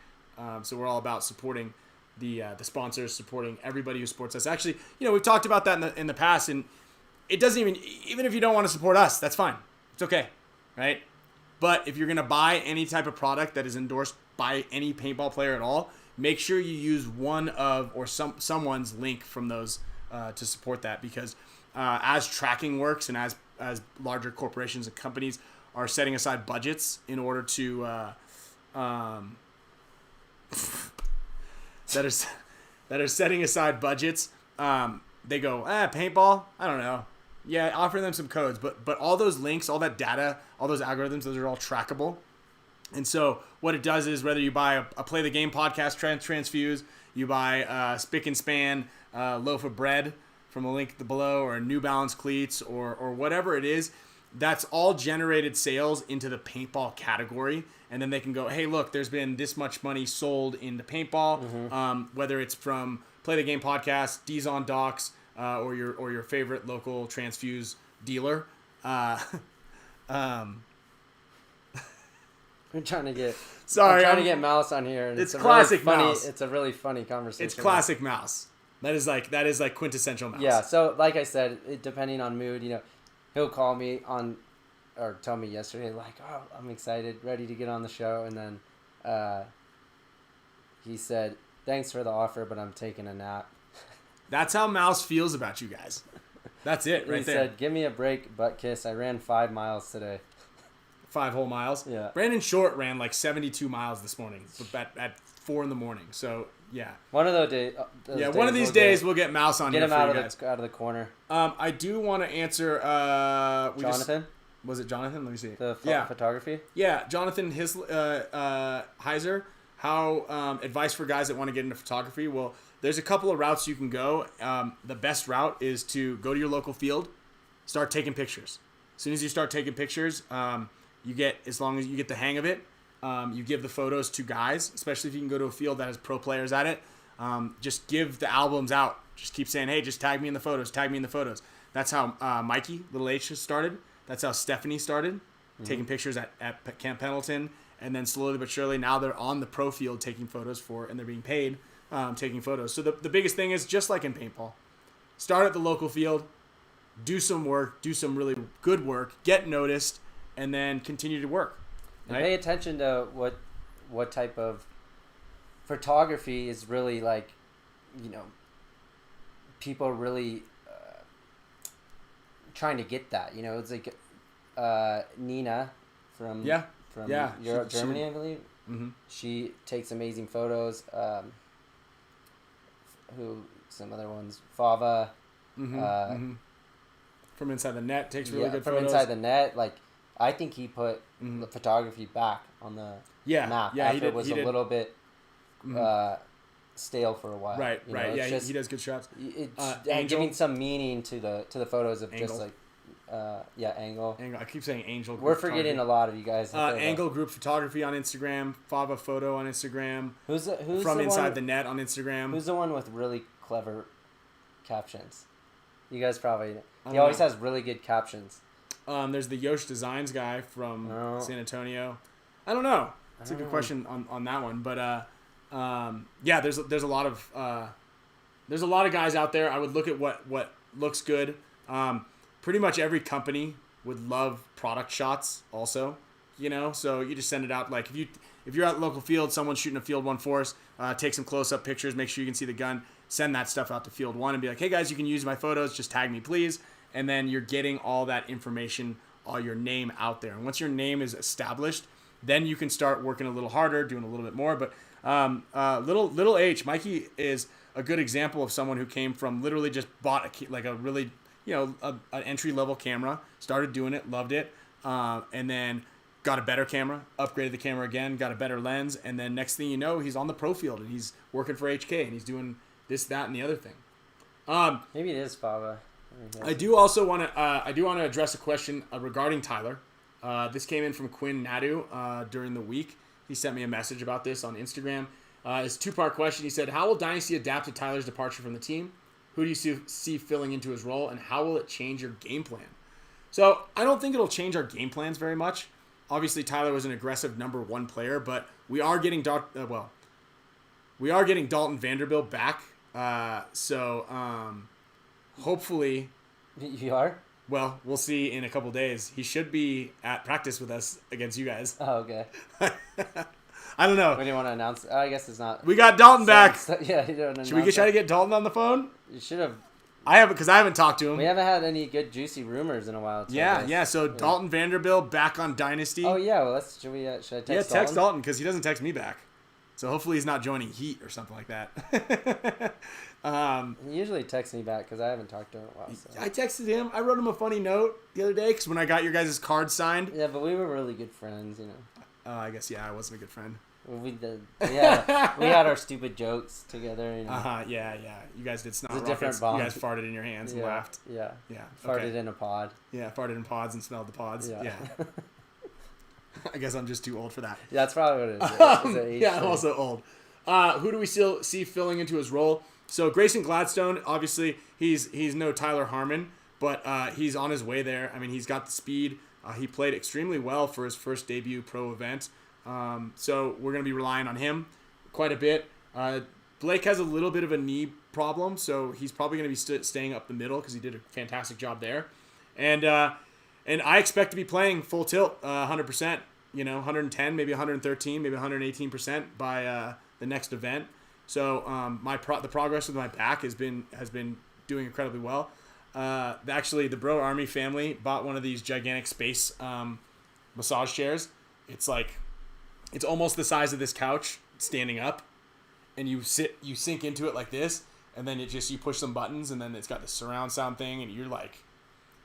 So we're all about supporting the sponsors, supporting everybody who supports us. Actually, we've talked about that in the past, and it doesn't even if you don't want to support us, that's fine. It's okay, right? But if you're gonna buy any type of product that is endorsed by any paintball player at all, make sure you use one of or someone's link from those to support that, because as tracking works and as larger corporations and companies are setting aside budgets in order to that are setting aside budgets, they go, paintball, I don't know. Yeah, offer them some codes, but all those links, all that data, all those algorithms, those are all trackable. And so what it does is, whether you buy a Play the Game podcast transfuse, you buy Spick and Span loaf of bread from a link below, or New Balance cleats, or whatever it is, that's all generated sales into the paintball category. And then they can go, hey, look, there's been this much money sold into paintball, whether it's from Play the Game podcast, D's on Docs, or your favorite local transfuse dealer. I'm trying to get to get Mouse on here, and it's a classic really funny, Mouse. It's a really funny conversation. It's classic Mouse. That is like quintessential Mouse. Yeah. So like I said, depending on mood, he'll call me or tell me yesterday, like, oh, I'm excited, ready to get on the show, and then he said, thanks for the offer, but I'm taking a nap. That's how Mouse feels about you guys. That's it right he there. He said, give me a break, butt kiss. I ran 5 miles today. 5 whole miles? Yeah. Brandon Short ran 72 miles this morning at 4 in the morning. So, yeah. One of those days. One of these days we'll get Mouse on here for you guys. Get him out of the corner. I do want to answer... Jonathan? Was it Jonathan? Let me see. The photography? Yeah, Jonathan Heiser. How advice for guys that want to get into photography? Well, there's a couple of routes you can go. The best route is to go to your local field, start taking pictures. As soon as you start taking pictures, as long as you get the hang of it, you give the photos to guys, especially if you can go to a field that has pro players at it. Just give the albums out. Just keep saying, hey, just tag me in the photos, tag me in the photos. That's how Mikey, Little H, started. That's how Stephanie started, taking pictures at Camp Pendleton. And then slowly but surely, now they're on the pro field taking photos and they're being paid taking photos. So the biggest thing is, just like in paintball, start at the local field, do some work, do some really good work, get noticed, and then continue to work. And Right? pay attention to what type of photography is really like, people really trying to get that. It's like Nina from Europe, Germany, I believe. Mm-hmm. She takes amazing photos. Some other ones, Fava. From inside the net takes really good from photos. inside the net. Like, I think he put the photography back on the map after it was a little bit stale for a while. Right. Yeah, he does good shots. And giving some meaning to the photos of Angle. just like angle. Angle. I keep saying Angel. We're forgetting a lot of you guys. Angle Group Photography on Instagram. Fava Photo on Instagram. Who's From the Inside one, the Net on Instagram. Who's the one with really clever captions? You guys probably. He don't always know. has really good captions. There's the Yosh Designs guy from San Antonio. I don't know. It's a good question on that one, but there's a lot of guys out there. I would look at what looks good. Pretty much every company would love product shots also, so you just send it out. Like if you're at the local field, someone's shooting a field 1 force, take some close-up pictures, make sure you can see the gun, send that stuff out to field 1 and be like, hey guys, you can use my photos, just tag me please. And then you're getting all that information, all your name out there. And once your name is established, then you can start working a little harder, doing a little bit more. But little H, Mikey is a good example of someone who came from literally just bought a really, an entry-level camera, started doing it, loved it, and then got a better camera, upgraded the camera again, got a better lens, and then next thing you know, he's on the pro field and he's working for HK and he's doing this, that, and the other thing. Maybe it is Fava. I do also want to address a question regarding Tyler. This came in from Quinn Nadu during the week. He sent me a message about this on Instagram. It's a 2-part question. He said, how will Dynasty adapt to Tyler's departure from the team? Who do you see filling into his role, and how will it change your game plan? So I don't think it'll change our game plans very much. Obviously, Tyler was an aggressive number 1 player, but we are getting Dalton Vanderbilt back. Hopefully, You are? well, we'll see in a couple days. He should be at practice with us against you guys. Oh, okay. I don't know. What do you want to announce? I guess it's not. We got Dalton back. Yeah, you don't Should we try to get Dalton on the phone? You should have. Because I haven't talked to him. We haven't had any good juicy rumors in a while. Yeah. So Dalton Vanderbilt back on Dynasty. Oh yeah. Well, should I text Dalton? Text Dalton because he doesn't text me back. So hopefully he's not joining Heat or something like that. He usually texts me back because I haven't talked to him in a while. So. I texted him. I wrote him a funny note the other day because when I got your guys' card signed. Yeah, but we were really good friends, I guess, I wasn't a good friend. We did. Yeah, we had our stupid jokes together. Yeah. You guys did snot It's a different rockets. bond. You guys farted in your hands and laughed. Yeah. Yeah. Farted Okay. in a pod. Yeah, farted in pods and smelled the pods. Yeah. I guess I'm just too old for that. Yeah, that's probably what it is. It's an age I'm thing. also old. Who do we still see filling into his role? So Grayson Gladstone, obviously, he's no Tyler Harmon, but he's on his way there. I mean, he's got the speed. He played extremely well for his first debut pro event. So we're going to be relying on him quite a bit. Blake has a little bit of a knee problem, so he's probably going to be staying up the middle because he did a fantastic job there. And I expect to be playing full tilt, 100%, 110, maybe 113, maybe 118% by the next event. So the progress with my back has been doing incredibly well. Actually, the Bro Army family bought one of these gigantic space massage chairs. It's almost the size of this couch standing up, and you sink into it like this, and then you push some buttons, and then it's got the surround sound thing, and you're like,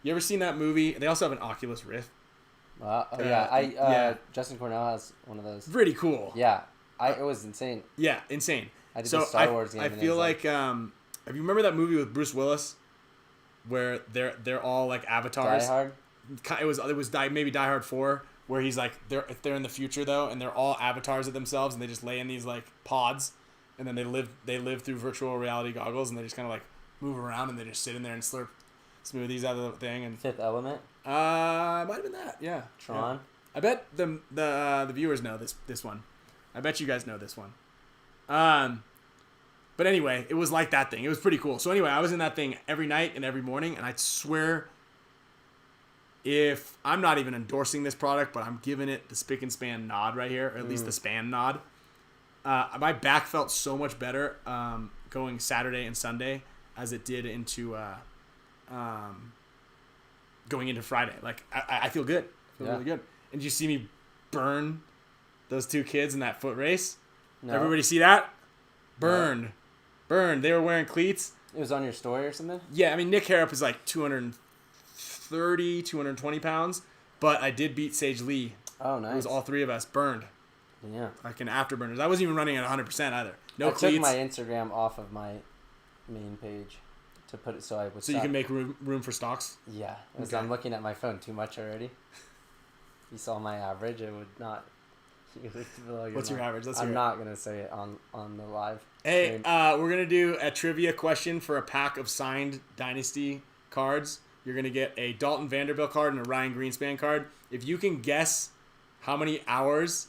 you ever seen that movie? They also have an Oculus Rift. Justin Cornell has one of those. Pretty cool. Yeah, it was insane. Yeah, insane. I did the Star Wars game. I feel like have you remember that movie with Bruce Willis, where they're all like avatars? Die Hard. It was maybe Die Hard 4, where he's like they're in the future though, and they're all avatars of themselves, and they just lay in these like pods, and then they live through virtual reality goggles, and they just kind of like move around, and they just sit in there and slurp smoothies out of the thing. And Fifth Element. it might have been that. Yeah. Tron. Yeah. I bet the viewers know this one. I bet you guys know this one. But anyway, it was like that thing. It was pretty cool. So anyway, I was in that thing every night and every morning, and I swear, if I'm not even endorsing this product, but I'm giving it the Spick and Span nod right here, or at least the Span nod. My back felt so much better going Saturday and Sunday as it did into going into Friday. Like I feel good. I feel really good. And did you see me burn those two kids in that foot race? No. Everybody see that? Burned. Burned. They were wearing cleats. It was on your story or something? Yeah, I mean, Nick Harrop is like 230, 220 pounds, but I did beat Sage Lee. Oh, nice. It was all three of us burned. Yeah. Like in afterburners. I wasn't even running at 100% either. No I cleats. took my Instagram off of my main page to put it so I would So you can make room for stocks? Yeah. Because Okay. I'm looking at my phone too much already. You saw my average, it would not... What's your average? Let's hear I'm it. not going to say it on the live. Hey, stream. we're going to do a trivia question for a pack of signed Dynasty cards. You're going to get a Dalton Vanderbilt card and a Ryan Greenspan card. If you can guess how many hours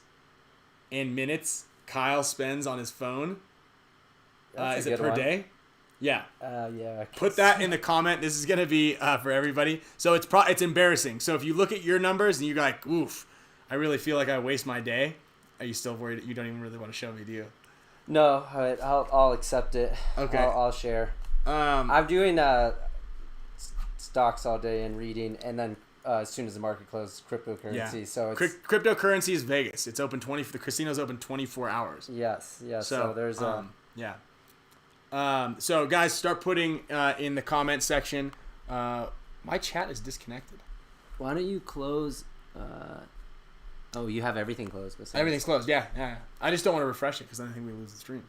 and minutes Kyle spends on his phone, That's a is it good per one. day? Yeah. Yeah. Put that in the comment. This is going to be for everybody. So it's embarrassing. So if you look at your numbers and you're like, oof, I really feel like I waste my day. Are you still worried? You don't even really want to show me, do you? No, I'll accept it. Okay. I'll share. I'm doing stocks all day and reading, and then as soon as the market closes, cryptocurrency. Yeah. So it's Cryptocurrency is Vegas. It's open the casino's open 24 hours. yes. So there's yeah. So guys, start putting in the comment section. My chat is disconnected. Why don't you close? Oh, you have everything closed. Besides. Everything's closed. Yeah. I just don't want to refresh it because then I think we lose the stream.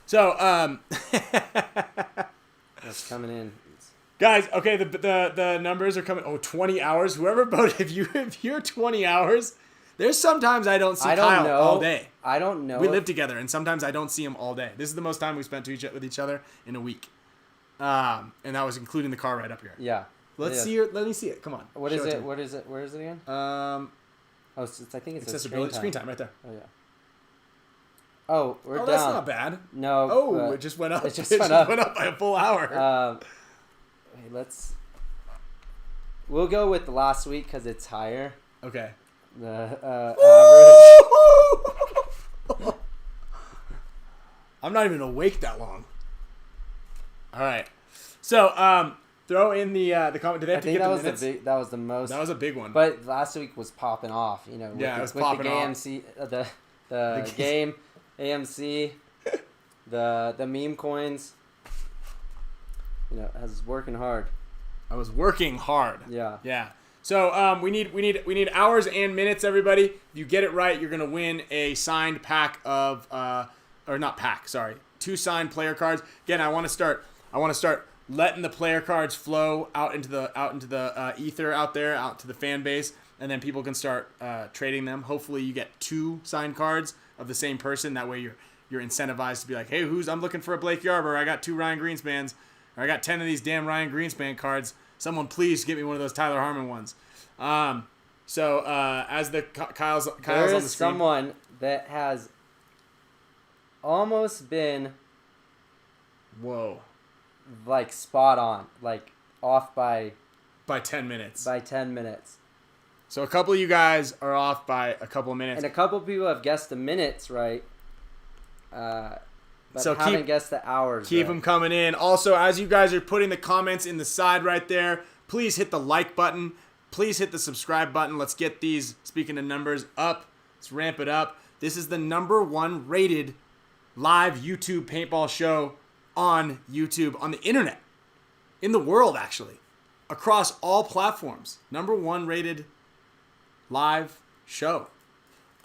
So That's coming in. guys, okay, the numbers are coming. Oh, 20 hours. Whoever voted, if you're 20 hours, there's sometimes I don't see Kyle all day. I don't know. We live together, and sometimes I don't see him all day. This is the most time we spent with each other in a week, and that was including the car ride up here. Yeah. Let me see it. Come on. What Show is to it? me. What is it? Where is it again? Oh, I think it's Accessibility. Screen time right there. Oh yeah. Oh, we're down. That's not bad. No. Oh, it just went up. It just went up. By a full hour. Hey, we'll go with the last week because it's higher. Okay. The average. I'm not even awake that long. All right. So, throw in the comment. Did they I have to think get that the was minutes? that was the most. That was a big one. But last week was popping off. You know. Yeah, it was with popping the off. AMC, the game, AMC, the meme coins. You know, I was working hard. I was working hard. Yeah. Yeah. So we need hours and minutes, everybody. If you get it right, you're gonna win a signed pack of or not pack, sorry, 2 signed player cards. Again, I want to start letting the player cards flow out into the ether out there, out to the fan base, and then people can start trading them. Hopefully, you get 2 signed cards of the same person. That way, you're incentivized to be like, hey, I'm looking for a Blake Yarber. I got 2 Ryan Greenspans. Or I got 10 of these damn Ryan Greenspan cards. Someone please get me one of those Tyler Harmon ones. So as the Kyle's on There the is screen. someone that has almost been Whoa. like spot on, like off by 10 minutes. 10 minutes. So a couple of you guys are off by a couple of minutes. And a couple people have guessed the minutes right, but So haven't guessed the hours. Keep right. them coming in. Also, as you guys are putting the comments in the side right there, please hit the like button. Please hit the subscribe button. Let's get these, speaking of numbers, up. Let's ramp it up. This is the #1 rated live YouTube paintball show on YouTube, on the internet, in the world, actually, across all platforms. #1 rated live show.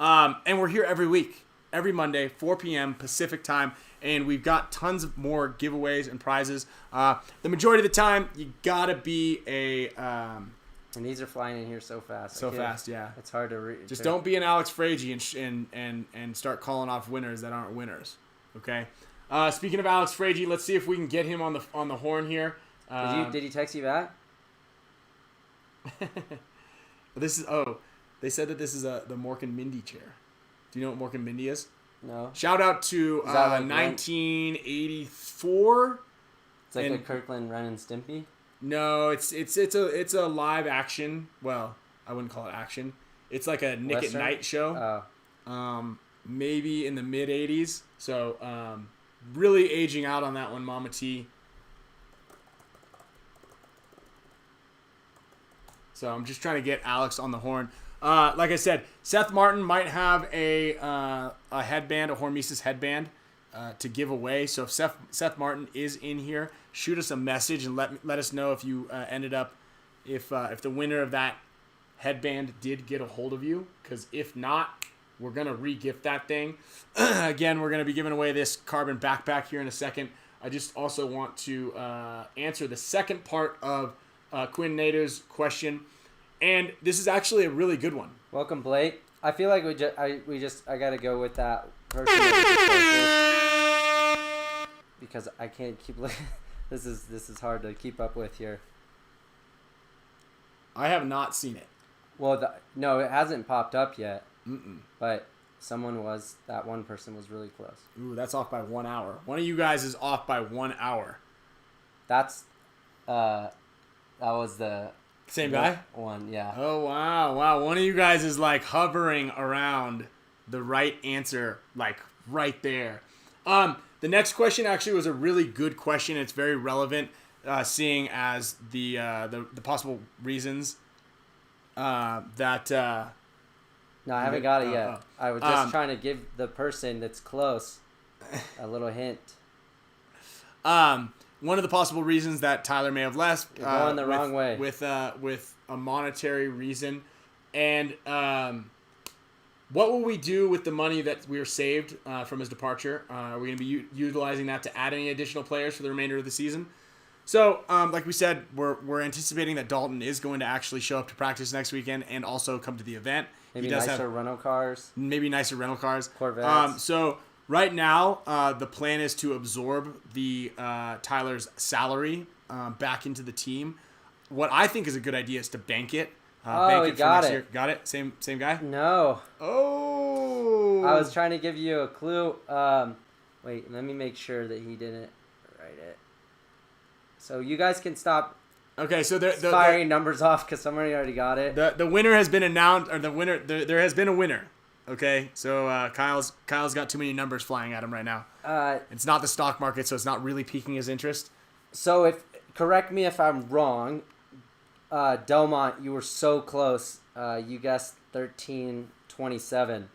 And we're here every week, every Monday, 4 p.m. Pacific time. And we've got tons of more giveaways and prizes. The majority of the time, you gotta be a And these are flying in here so fast. so fast, yeah. It's hard to read. Just don't be an Alex Fragy and start calling off winners that aren't winners. Okay. Speaking of Alex Fragy, let's see if we can get him on the horn here. Did he text you back? They said that this is the Mork and Mindy chair. Do you know what Mork and Mindy is? No. Shout out to Is that like 1984. It's like And- a Kirkland Ren and Stimpy. No, it's a live action. Well, I wouldn't call it action. It's like a Nick Western? at Night show. Maybe in the mid 80s. So really aging out on that one, Mama T. So I'm just trying to get Alex on the horn. Like I said, Seth Martin might have a headband, a HORMESIS headband, to give away. So if Seth Martin is in here, shoot us a message and let us know if you ended up, if the winner of that headband did get a hold of you. Because if not, we're gonna re-gift that thing. Again, we're gonna be giving away this carbon backpack here in a second. I just also want to answer the second part of Quinn Nader's question. And this is actually a really good one. Welcome, Blake. I feel like I gotta go with that person that was closest because I can't keep looking. This is hard to keep up with here. I have not seen it. Well, no, it hasn't popped up yet. But that one person was really close. Ooh, that's off by 1 hour. One of you guys is off by 1 hour. That was the Same guy? one, yeah. Oh, wow. One of you guys is like hovering around the right answer, like right there. The next question actually was a really good question. It's very relevant, seeing as the possible reasons that. No, I haven't got it yet. oh. I was just trying to give the person that's close a little hint. One of the possible reasons that Tyler may have left. You're going the wrong way. With a monetary reason. And what will we do with the money that we are saved from his departure? Are we going to be utilizing that to add any additional players for the remainder of the season? So, like we said, we're anticipating that Dalton is going to actually show up to practice next weekend and also come to the event. Maybe He does nicer have rental cars. maybe nicer rental cars. Corvettes. So right now, the plan is to absorb the Tyler's salary back into the team. What I think is a good idea is to bank it. Bank we for got next it. year. Got it? Same guy? No. Oh. I was trying to give you a clue. Wait, let me make sure that he didn't write it. So you guys can stop Okay, so firing numbers off because somebody already got it. the winner has been announced, or the winner there has been a winner. Okay, so Kyle's got too many numbers flying at him right now. It's not the stock market, so it's not really piquing his interest. So correct me if I'm wrong. Delmont, you were so close. You guessed 13:27.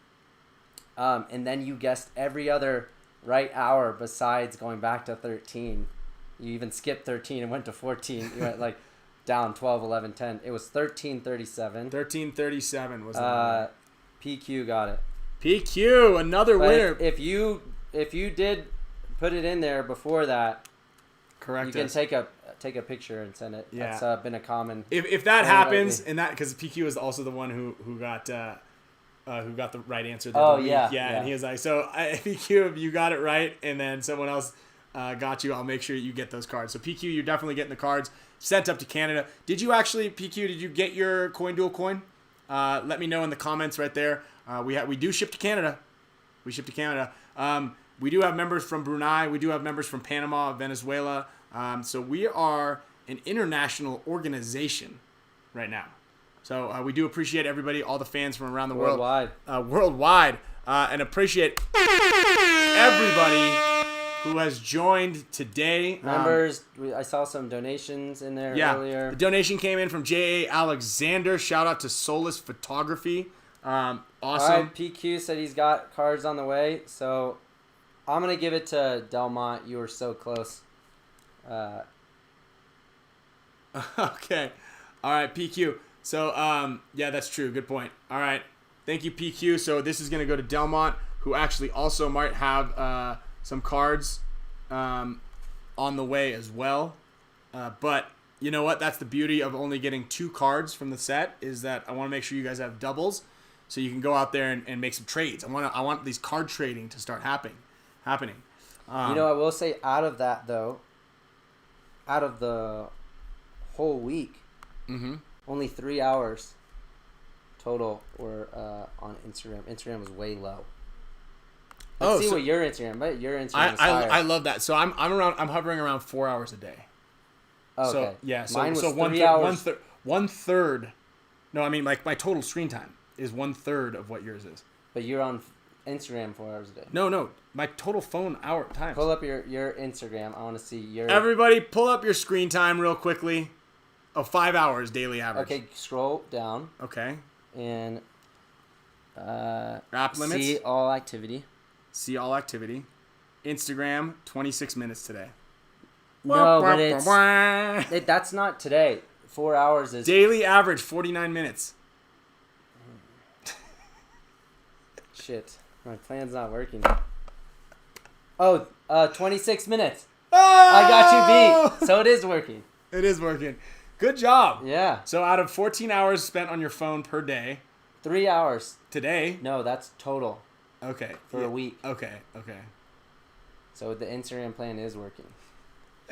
And then you guessed every other right hour besides going back to 13. You even skipped 13 and went to 14. You went like down 12, 11, 10. It was 13:37. 13:37 was the number. PQ got it. PQ, another But winner. if you did put it in there before that, Correct. you can us. take a picture and send it. Yeah. That's been a common. If that Oh, happens, right. and that because PQ is also the one who got the right answer. The Oh, other week. yeah, yeah. yeah. And he was like, so PQ, if you got it right, and then someone else got you, I'll make sure you get those cards. So PQ, you're definitely getting the cards sent up to Canada. Did you actually, PQ? Did you get your coin dual coin? Let me know in the comments right there. We do ship to Canada. We ship to Canada. We do have members from Brunei. We do have members from Panama, Venezuela. So we are an international organization right now. So we do appreciate everybody, all the fans from around the Worldwide. world, and appreciate everybody who has joined today. Members, I saw some donations in there earlier. The donation came in from J.A. Alexander. Shout out to Solus Photography. Awesome. All right, PQ said he's got cards on the way, so I'm going to give it to Delmont. You were so close. Okay. All right, PQ. So, yeah, that's true. Good point. All right. Thank you, PQ. So this is going to go to Delmont, who actually also might have some cards on the way as well. But you know what? That's the beauty of only getting 2 cards from the set, is that I want to make sure you guys have doubles so you can go out there and make some trades. I want these card trading to start happening. I will say out of that, though, out of the whole week, only 3 hours total were on Instagram. Instagram was way low. Let's see so what your Instagram. But your Instagram is I higher. love that. So I'm hovering around 4 hours a day. Oh, So okay. yeah, so Mine was so 3 hours. one third. No, I mean like my total screen time is 1/3 of what yours is. But you're on Instagram 4 hours a day. No, my total phone hour times. Pull up your Instagram. I want to see your. Everybody, pull up your screen time real quickly. Oh, 5 hours daily average. Okay, scroll down Okay. and App limits. see all activity. See all activity. Instagram, 26 minutes today. No, but that's not today. 4 hours is. Daily average 49 minutes. Shit, my plan's not working. Oh, 26 minutes. Oh! I got you beat. So it is working. It is working. Good job. Yeah. So out of 14 hours spent on your phone per day 3 hours. today. No, that's total Okay. for yeah, a week. Okay. So the Instagram plan is working.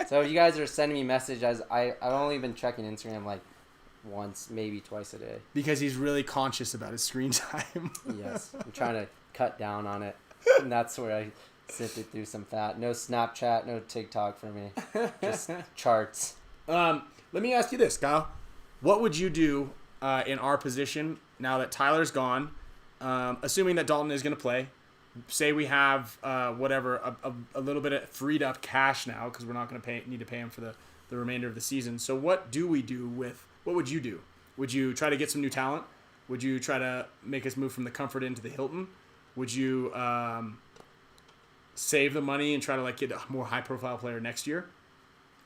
So you guys are sending me messages. I've only been checking Instagram like once, maybe twice a day. Because he's really conscious about his screen time. Yes. I'm trying to cut down on it. And that's where I sifted through some fat. No Snapchat, no TikTok for me. Just charts. Let me ask you this, Kyle. What would you do in our position now that Tyler's gone, assuming that Dalton is going to play? Say we have a little bit of freed up cash now because we're not going to need to pay him for the remainder of the season. So what do we do with? What would you do? Would you try to get some new talent? Would you try to make us move from the Comfort Inn to the Hilton? Would you save the money and try to like get a more high profile player next year?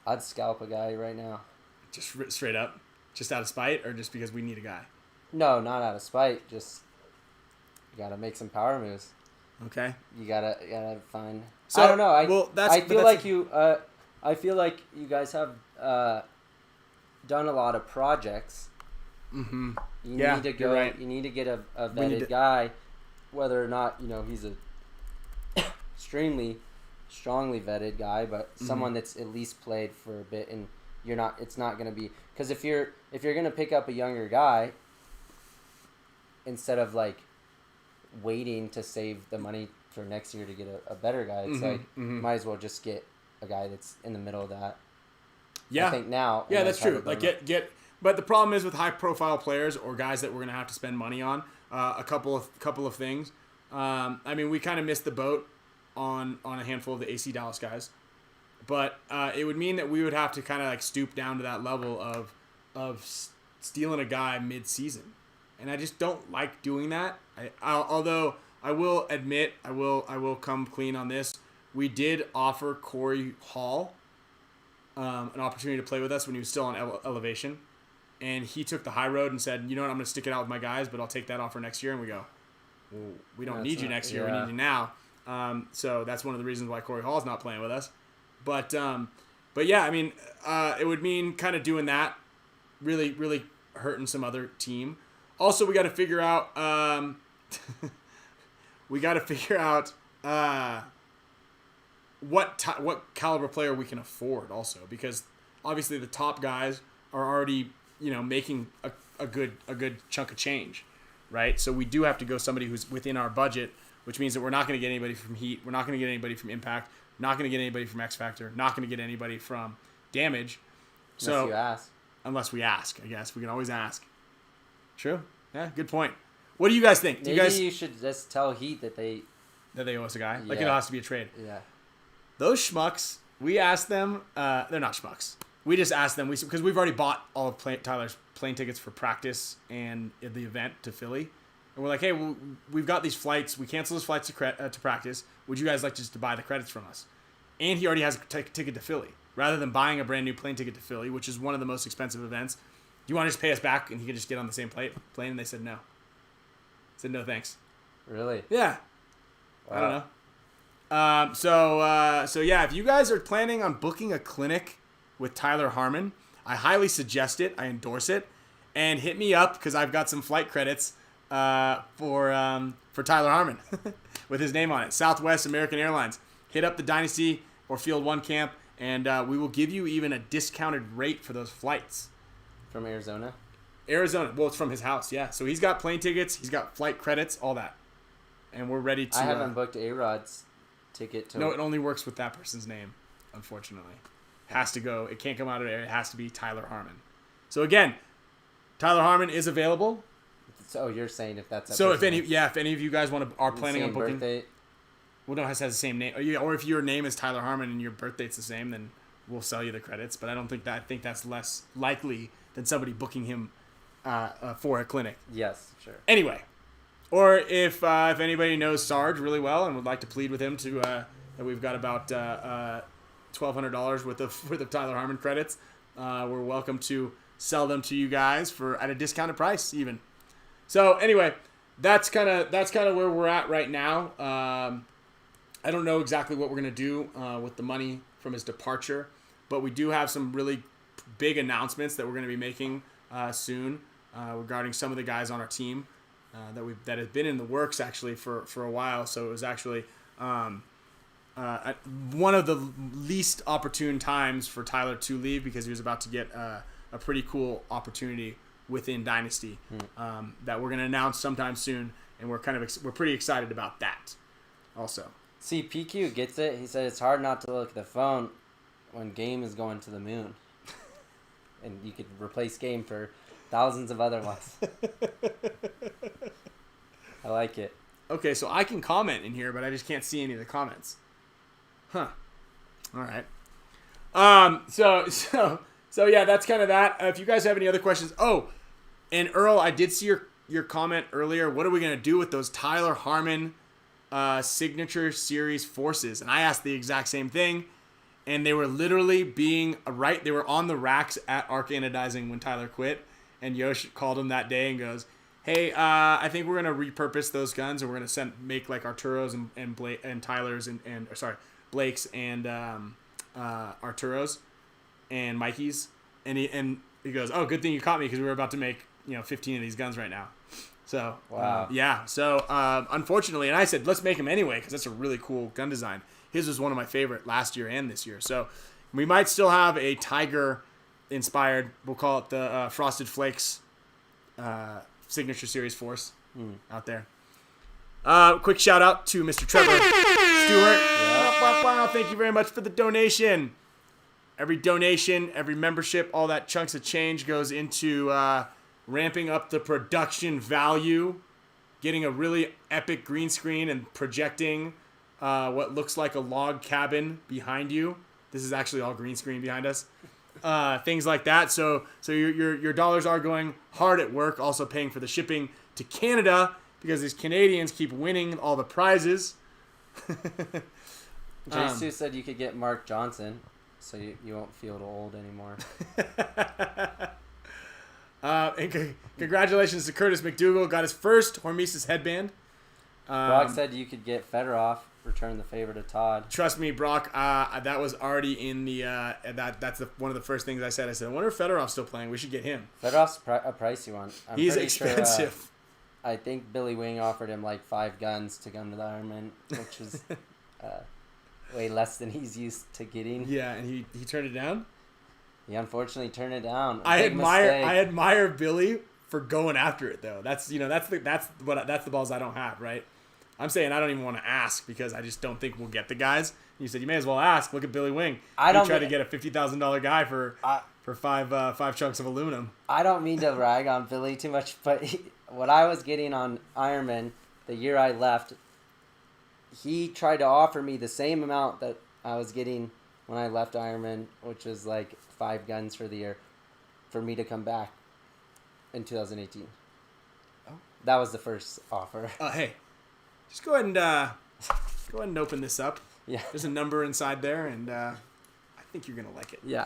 I'd scalp a guy right now. Just straight up, just out of spite, or just because we need a guy? No, not out of spite. Just you gotta make some power moves. Okay. You gotta find. So, I don't know. I feel like you. I feel like you guys have done a lot of projects. Mm-hmm. You Yeah, need to you're go. right. You need to get a We need vetted to- guy, whether or not he's a extremely strongly vetted guy, but Mm-hmm. someone that's at least played for a bit. And you're not. It's not going to be because if you're going to pick up a younger guy instead of like waiting to save the money for next year to get a better guy, it's like might as well just get a guy that's in the middle of that. Yeah. I think now. Yeah, and that's then true. try to Like build get. But the problem is with high profile players or guys that we're gonna have to spend money on. A couple of things. I mean, we kind of missed the boat on a handful of the AC Dallas guys, but it would mean that we would have to kind of like stoop down to that level of stealing a guy mid season, and I just don't like doing that. Although I will admit, I will come clean on this. We did offer Corey Hall an opportunity to play with us when he was still on elevation. And he took the high road and said, you know what, I'm going to stick it out with my guys, but I'll take that offer next year. And we go, well, we don't need you next year. We need you now. So that's one of the reasons why Corey Hall's not playing with us. But yeah, I mean, it would mean kind of doing that, really, really hurting some other team. Also, we got to figure out, what caliber player we can afford also, because obviously the top guys are already, making a good chunk of change, right? So we do have to go somebody who's within our budget, which means that we're not going to get anybody from Heat, we're not going to get anybody from Impact, not going to get anybody from X Factor, not going to get anybody from Damage. unless you ask. Unless we ask, I guess we can always ask. True. Yeah, good point. What do you guys think? Maybe you should just tell Heat that they. That they owe us a guy? Like Yeah. it has to be a trade. Yeah. Those schmucks, we asked them, they're not schmucks. We just asked them, because we've already bought all of Tyler's plane tickets for practice and the event to Philly. And we're like, hey, we've got these flights. We cancel those flights to practice. Would you guys like just to buy the credits from us? And he already has a ticket to Philly. Rather than buying a brand new plane ticket to Philly, which is one of the most expensive events, do you want to just pay us back and he could just get on the same plane? And they said no. Said no thanks. Really? Yeah. Wow. I don't know. So yeah, if you guys are planning on booking a clinic with Tyler Harmon, I highly suggest it. I endorse it, and hit me up because I've got some flight credits for Tyler Harmon with his name on it. Southwest American Airlines. Hit up the Dynasty or Field One camp, and we will give you even a discounted rate for those flights. From Arizona? Arizona. Well, it's from his house. Yeah. So he's got plane tickets. He's got flight credits. All that. and we're ready to. I haven't booked A-Rod's ticket to. No, it only works with that person's name, unfortunately. Has to go. It can't come out of there. It has to be Tyler Harmon. So again, Tyler Harmon is available. So you're saying if that's. So if any of you guys are planning on booking. Birthday. Well, no, it has the same name. Or if your name is Tyler Harmon and your birthday's the same, then we'll sell you the credits. But I don't think that. I think that's less likely than somebody booking him for a clinic. Yes, sure. Anyway, or if anybody knows Sarge really well and would like to plead with him to that we've got about $1,200 worth of Tyler Harmon credits, we're welcome to sell them to you guys at a discounted price even. So anyway, that's kind of where we're at right now. I don't know exactly what we're gonna do with the money from his departure, but we do have some really big announcements that we're gonna be making soon regarding some of the guys on our team that have been in the works actually for a while. So it was actually one of the least opportune times for Tyler to leave because he was about to get a pretty cool opportunity within Dynasty that we're gonna announce sometime soon, and we're pretty excited about that also. See, PQ gets it. He said it's hard not to look at the phone when Game is going to the moon. And you could replace Game for thousands of other ones. I like it. Okay, so I can comment in here, but I just can't see any of the comments. Huh. All right. So yeah, that's kind of that. If you guys have any other questions. Oh, and Earl, I did see your comment earlier. What are we going to do with those Tyler Harmon signature series forces? And I asked the exact same thing, and they were literally they were on the racks at Arc Anodizing when Tyler quit, and Yosh called him that day and goes, hey, I think we're gonna repurpose those guns, and we're gonna make like Arturos and Tyler's and Blake's and Arturos and Mikey's, and he goes, oh, good thing you caught me because we were about to make 15 of these guns right now. So wow. Yeah. So unfortunately, and I said let's make them anyway because that's a really cool gun design. His was one of my favorite last year and this year. So we might still have a Tiger inspired. We'll call it the Frosted Flakes signature series force out there. Quick shout out to Mr. Trevor Stewart. Wow, thank you very much for the donation. Every donation, every membership, all that chunks of change goes into ramping up the production value, getting a really epic green screen and projecting what looks like a log cabin behind you. This is actually all green screen behind us. Things like that. So your dollars are going hard at work, also paying for the shipping to Canada because these Canadians keep winning all the prizes. J-Stu said you could get Mark Johnson, so you won't feel old anymore. And congratulations to Curtis McDougal. Got his first HORMESIS headband. Brock said you could get Fedorov, return the favor to Todd. Trust me, Brock. That was already in the. That's one of the first things I said. I said, I wonder if Fedorov's still playing. We should get him. Fedorov's a pricey one. He's expensive. Sure, I think Billy Wing offered him like 5 guns to come to the Ironman, which is way less than he's used to getting. Yeah, and he turned it down. He unfortunately turned it down. I admire Billy for going after it though. That's the balls I don't have, right? I'm saying I don't even want to ask because I just don't think we'll get the guys. You said you may as well ask. Look at Billy Wing. He tried to get a $50,000 guy for five chunks of aluminum. I don't mean to rag on Billy too much, but what I was getting on Ironman the year I left, he tried to offer me the same amount that I was getting when I left Ironman, which was like 5 guns for the year, for me to come back in 2018. Oh, that was the first offer. Hey, just go ahead and open this up. Yeah, there's a number inside there, and I think you're gonna like it. Yeah,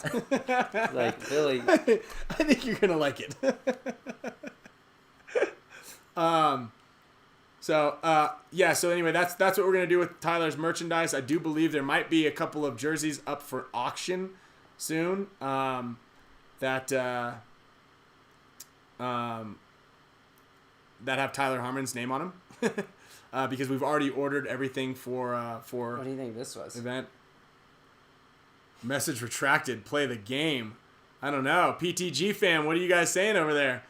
like Billy. I think you're gonna like it. So anyway, that's what we're gonna do with Tyler's merchandise. I do believe there might be a couple of jerseys up for auction soon. That have Tyler Harmon's name on them. Because we've already ordered everything for. What do you think this was? Event. Message retracted. Play the game. I don't know. PTG fan, what are you guys saying over there?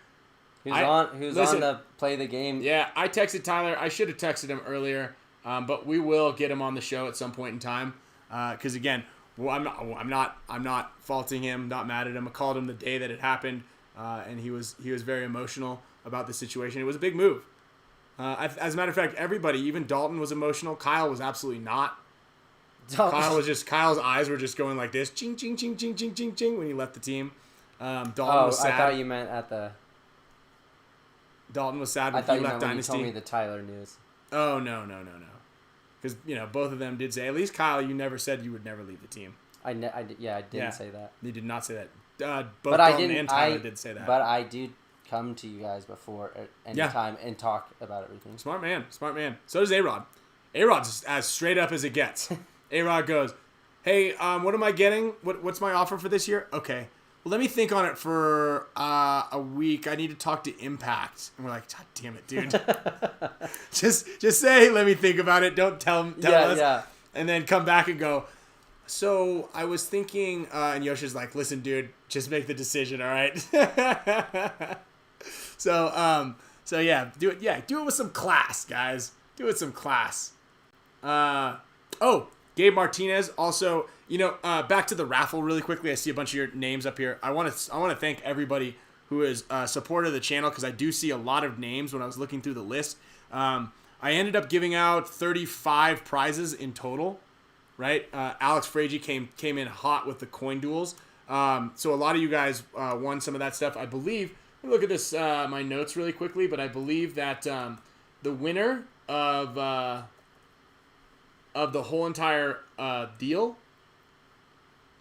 Who's on the play the game? Yeah, I texted Tyler. I should have texted him earlier, but we will get him on the show at some point in time. Because again, I'm not faulting him, not mad at him. I called him the day that it happened, and he was very emotional about the situation. It was a big move. As a matter of fact, everybody, even Dalton, was emotional. Kyle was absolutely not. Kyle's eyes were just going like this, ching ching ching ching ching ching ching when he left the team. Dalton was sad. I thought you meant at the. Dalton was sad when he left Dynasty. You told me the Tyler news. Oh no. Because both of them did say, at least Kyle, you never said you would never leave the team. I didn't say that. You did not say that. Both Dalton and Tyler did say that. But I did come to you guys before at any time and talk about everything. Smart man. So does A-Rod. A-Rod's as straight up as it gets. A-Rod goes, hey, what am I getting? What's my offer for this year? Okay. Well, let me think on it for a week. I need to talk to Impact. And we're like, God damn it, dude. just say, let me think about it. Don't tell us. Yeah. And then come back and go, so I was thinking, and Yoshi's like, listen, dude, just make the decision, all right? So yeah, do it. Yeah, do it with some class, guys. Do it with some class. Gabe Martinez also, back to the raffle really quickly. I see a bunch of your names up here. I want to thank everybody who is a supporter of the channel, because I do see a lot of names when I was looking through the list. I ended up giving out 35 prizes in total, right? Alex Fragi came in hot with the coin duels. So a lot of you guys won some of that stuff. I believe, let me look at this, my notes really quickly, but I believe that the winner of the whole entire deal,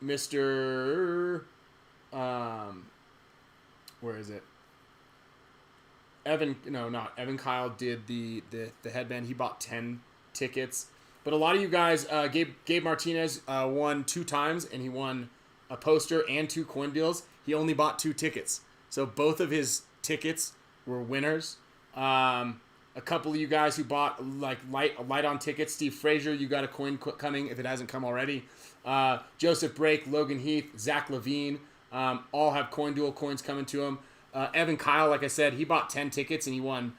Mr. Where is it? Evan Kyle did the headband. He bought 10 tickets. But a lot of you guys, Gabe Martinez won 2 times, and he won a poster and 2 coin deals. He only bought 2 tickets. So both of his tickets were winners. A couple of you guys who bought light on tickets. Steve Frazier, you got a coin coming if it hasn't come already. Joseph Brake, Logan Heath, Zach Levine, all have coin duel coins coming to him. Evan Kyle, like I said, he bought 10 tickets and he won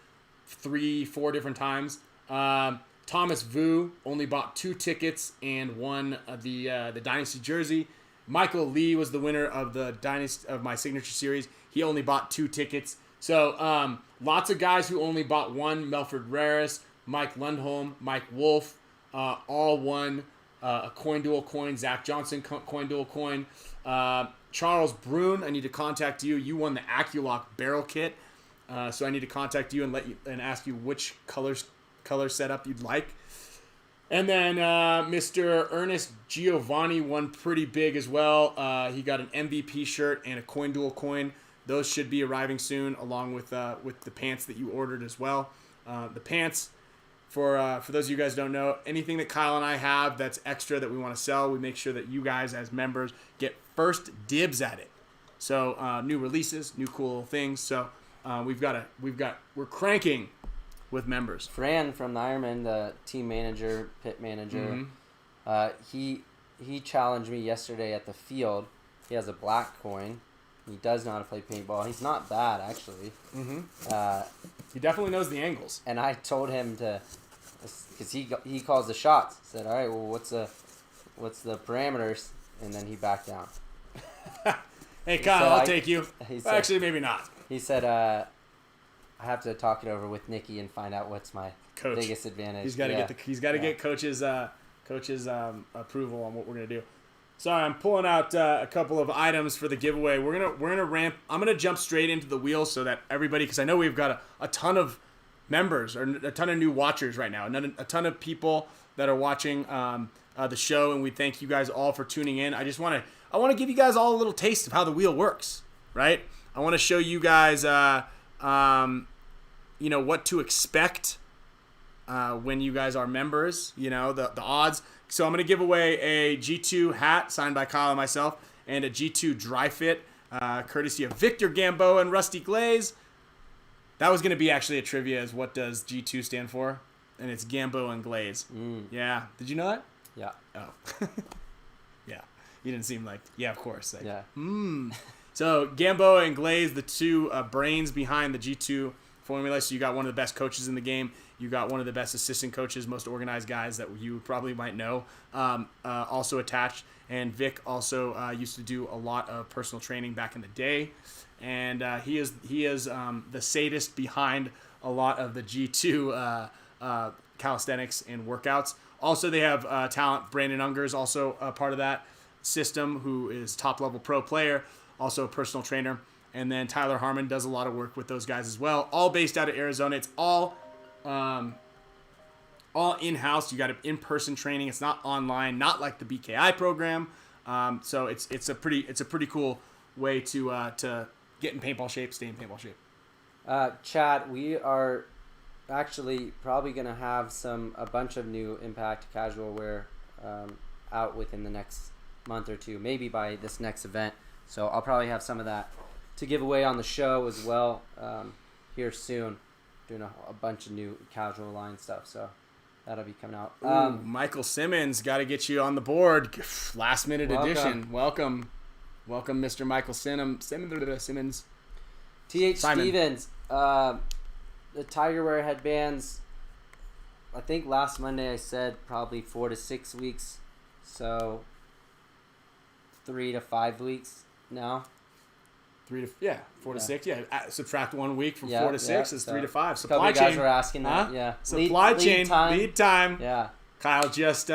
3-4 different times. Thomas Vu only bought 2 tickets and won the Dynasty jersey. Michael Lee was the winner of the Dynasty of my signature series. He only bought 2 tickets. So lots of guys who only bought 1. Melford Raris, Mike Lundholm, Mike Wolf, all won a coin duel coin. Zach Johnson coin duel coin. Charles Brune, I need to contact you. You won the AccuLock barrel kit, so I need to contact you and ask you which color setup you'd like. And then Mr. Ernest Giovanni won pretty big as well. He got an MVP shirt and a coin duel coin. Those should be arriving soon, along with the pants that you ordered as well. The pants, for those of you guys who don't know, anything that Kyle and I have that's extra that we want to sell, we make sure that you guys as members get first dibs at it. So new releases, new cool things. So we're cranking with members. Fran from the Ironman, the team manager, pit manager, he challenged me yesterday at the field. He has a black coin. He does know how to play paintball. He's not bad, actually. He definitely knows the angles. And I told him to, because he calls the shots. Said, all right, well, what's the parameters? And then he backed down. Hey, Kyle, I'll take you. Said, actually, maybe not. He said, I have to talk it over with Nikki and find out what's my biggest advantage. He's got to get coach's approval on what we're gonna do. Sorry, I'm pulling out a couple of items for the giveaway. We're gonna ramp. I'm gonna jump straight into the wheels so that everybody, because I know we've got a ton of members or a ton of new watchers right now, and a ton of people that are watching the show, and we thank you guys all for tuning in. I want to give you guys all a little taste of how the wheel works, right? I want to show you guys, what to expect when you guys are members. The odds. So I'm going to give away a G2 hat signed by Kyle and myself and a G2 dry fit courtesy of Victor Gamboa and Rusty Glaze. That was going to be actually a trivia as what does G2 stand for? And it's Gamboa and Glaze. Yeah. Did you know that? Yeah. Oh. Yeah. You didn't seem like, yeah, of course. Like, yeah. So Gamboa and Glaze, the two brains behind the G2 formula. So you got one of the best coaches in the game. You got one of the best assistant coaches, most organized guys that you probably might know, also attached. And Vic also used to do a lot of personal training back in the day. And he is the sadist behind a lot of the G2 calisthenics and workouts. Also, they have talent. Brandon Unger is also a part of that system, who is top-level pro player, also a personal trainer. And then Tyler Harmon does a lot of work with those guys as well, all based out of Arizona. It's all in-house. You got in-person training. It's not online, not like the BKI program. So it's a pretty cool way to get in paintball shape, stay in paintball shape. Chad, we are actually probably going to have a bunch of new Impact casual wear out within the next month or two, maybe by this next event. So I'll probably have some of that to give away on the show as well here soon, doing a bunch of new casual line stuff. So that'll be coming out. Michael Simmons, got to get you on the board. Last minute edition. Welcome, Mr. Michael Simmons. T.H. Simon. Stevens, the Tiger Wear headbands, I think last Monday I said probably 4 to 6 weeks. So 3 to 5 weeks now. 4 to 6. Yeah, subtract 1 week from Yeah, 4 to 6 yeah, is so 3 to 5. A couple Supply of guys chain. were asking that. Huh? Yeah. Supply chain. Lead time. Yeah. Kyle just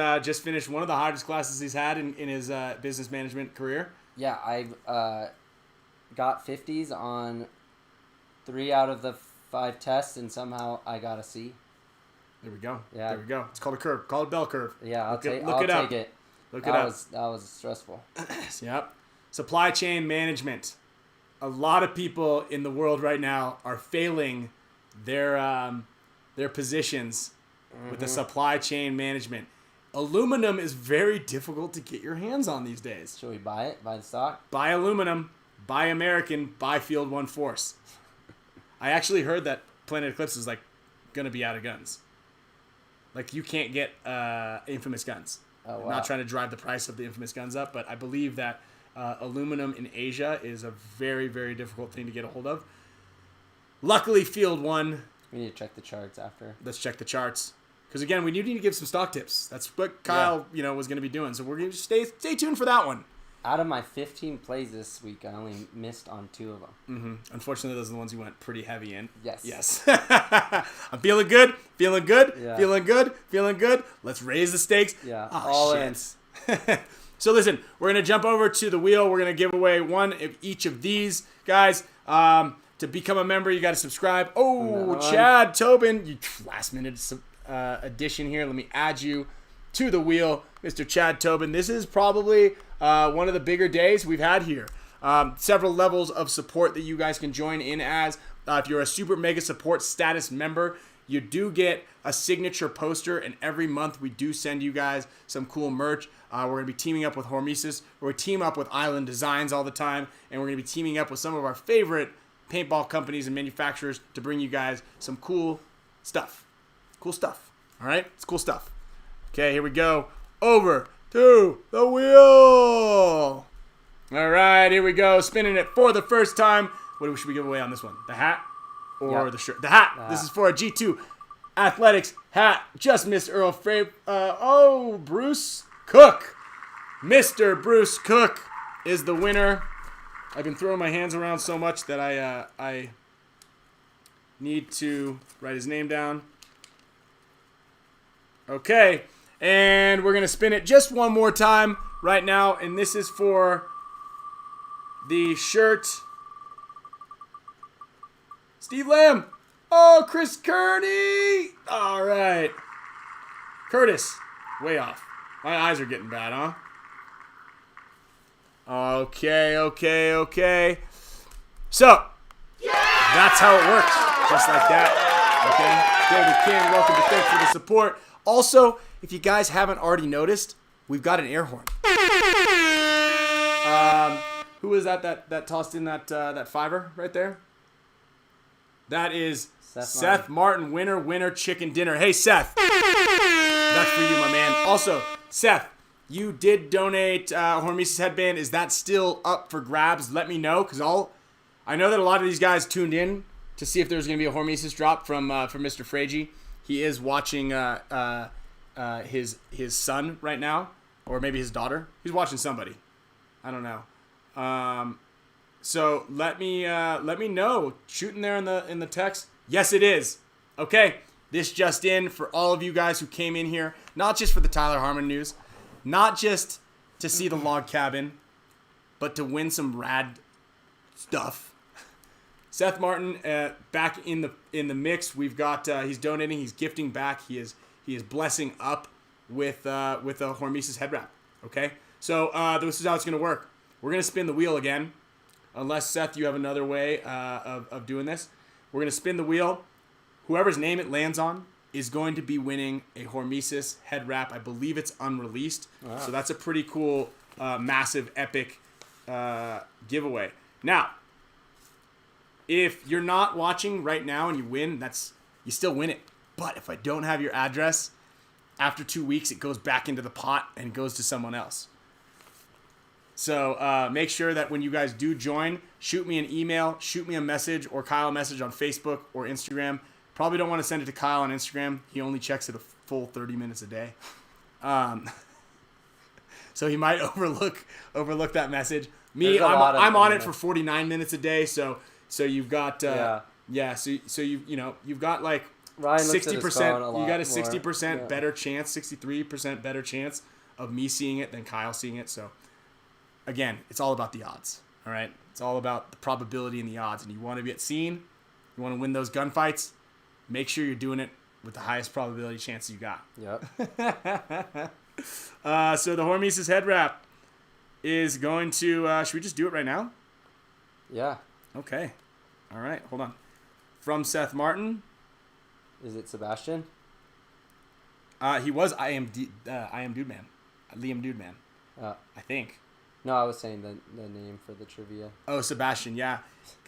finished one of the hardest classes he's had in his business management career. Yeah, I've got 50s on 3 out of the 5 tests, and somehow I got a C. There we go. Yeah. There we go. It's called a curve. Call it bell curve. Yeah, I'll take it. Look it up. That was stressful. Yep. Supply chain management. A lot of people in the world right now are failing their positions with the supply chain management. Aluminum is very difficult to get your hands on these days. Should we buy it? Buy the stock? Buy aluminum, buy American, buy Field 1 Force. I actually heard that Planet Eclipse is gonna be out of guns. You can't get Infamous guns. Oh, wow. I'm not trying to drive the price of the Infamous guns up, but I believe that aluminum in Asia is a very, very difficult thing to get a hold of. Luckily, Field 1. We need to check the charts after. Let's check the charts. Because, again, we need to give some stock tips. That's what Kyle was going to be doing. So we're going to stay tuned for that one. Out of my 15 plays this week, I only missed on 2 of them. Mm-hmm. Unfortunately, those are the ones you went pretty heavy in. Yes. I'm feeling good. Yeah. Feeling good. Let's raise the stakes. Yeah. Oh, all shit. In. So listen, we're going to jump over to the wheel. We're going to give away one of each of these guys. To become a member, you got to subscribe. Oh, Chad Tobin, last minute addition here. Let me add you to the wheel, Mr. Chad Tobin. This is probably one of the bigger days we've had here. Several levels of support that you guys can join in as. If you're a Super Mega Support status member, you do get a signature poster, and every month we do send you guys some cool merch. We're going to be teaming up with HORMESIS. We're going to team up with Island Designs all the time, and we're going to be teaming up with some of our favorite paintball companies and manufacturers to bring you guys some cool stuff. All right? It's cool stuff. Okay, here we go. Over to the wheel. All right, here we go. Spinning it for the first time. What should we give away on this one? The hat or the shirt? The hat. This is for a G2 Athletics hat. Just missed Earl Frey. Bruce Cook. Mr. Bruce Cook is the winner. I've been throwing my hands around so much that I need to write his name down. Okay, and we're going to spin it just one more time right now, and this is for the shirt. Steve Lamb. Oh, Chris Kearney. All right. Curtis, way off. My eyes are getting bad, huh? Okay. So, that's how it works. Just like that. Okay. David King, welcome to Thanks for the support. Also, if you guys haven't already noticed, we've got an air horn. Who is that tossed in that fiver right there? That is Seth Martin, winner, chicken dinner. Hey, Seth. That's for you, my man. Also, Seth, you did donate HORMESIS headband. Is that still up for grabs? Let me know, because I know that a lot of these guys tuned in to see if there's going to be a HORMESIS drop from Mr. Fragi. He is watching his son right now, or maybe his daughter. He's watching somebody. I don't know. So let me know. Shoot in there in the text. Yes, it is. Okay. This just in for all of you guys who came in here, not just for the Tyler Harmon news, not just to see the log cabin, but to win some rad stuff. Seth Martin back in the mix. We've got he's donating, he's gifting back, he is blessing up with a HORMESIS head wrap. Okay, so this is how it's gonna work. We're gonna spin the wheel again, unless Seth, you have another way of doing this. We're gonna spin the wheel. Whoever's name it lands on is going to be winning a HORMESIS head wrap. I believe it's unreleased. Wow. So that's a pretty cool, massive, epic giveaway. Now, if you're not watching right now and you win, you still win it. But if I don't have your address, after 2 weeks, it goes back into the pot and goes to someone else. So make sure that when you guys do join, shoot me an email, shoot me a message, or Kyle a message on Facebook or Instagram. Probably don't want to send it to Kyle on Instagram. He only checks it a full 30 minutes a day. So he might overlook that message. Me, I'm on it for 49 minutes a day. So you've got So you've got like 60%. You got a 60% better chance, 63% better chance of me seeing it than Kyle seeing it. So again, it's all about the odds. All right, it's all about the probability and the odds. And you want to get seen, you want to win those gunfights. Make sure you're doing it with the highest probability chance you got. Yep. So the HORMESIS head wrap is going to... should we just do it right now? Yeah. Okay. All right. Hold on. From Seth Martin. Is it Sebastian? He was I am Dude Man. Liam Dude Man. I think. No, I was saying the name for the trivia. Oh, Sebastian, yeah.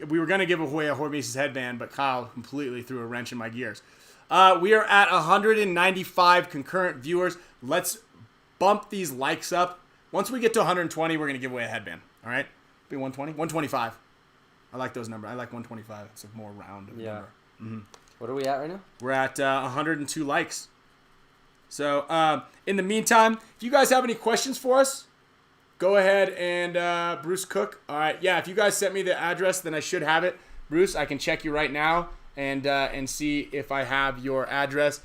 We were going to give away a HORMESIS headband, but Kyle completely threw a wrench in my gears. We are at 195 concurrent viewers. Let's bump these likes up. Once we get to 120, we're going to give away a headband. All right? Be 120? 125. I like those numbers. I like 125. It's a more round number. Mm-hmm. What are we at right now? We're at 102 likes. So, in the meantime, if you guys have any questions for us, go ahead and Bruce Cook. All right, yeah. If you guys sent me the address, then I should have it. Bruce, I can check you right now and see if I have your address.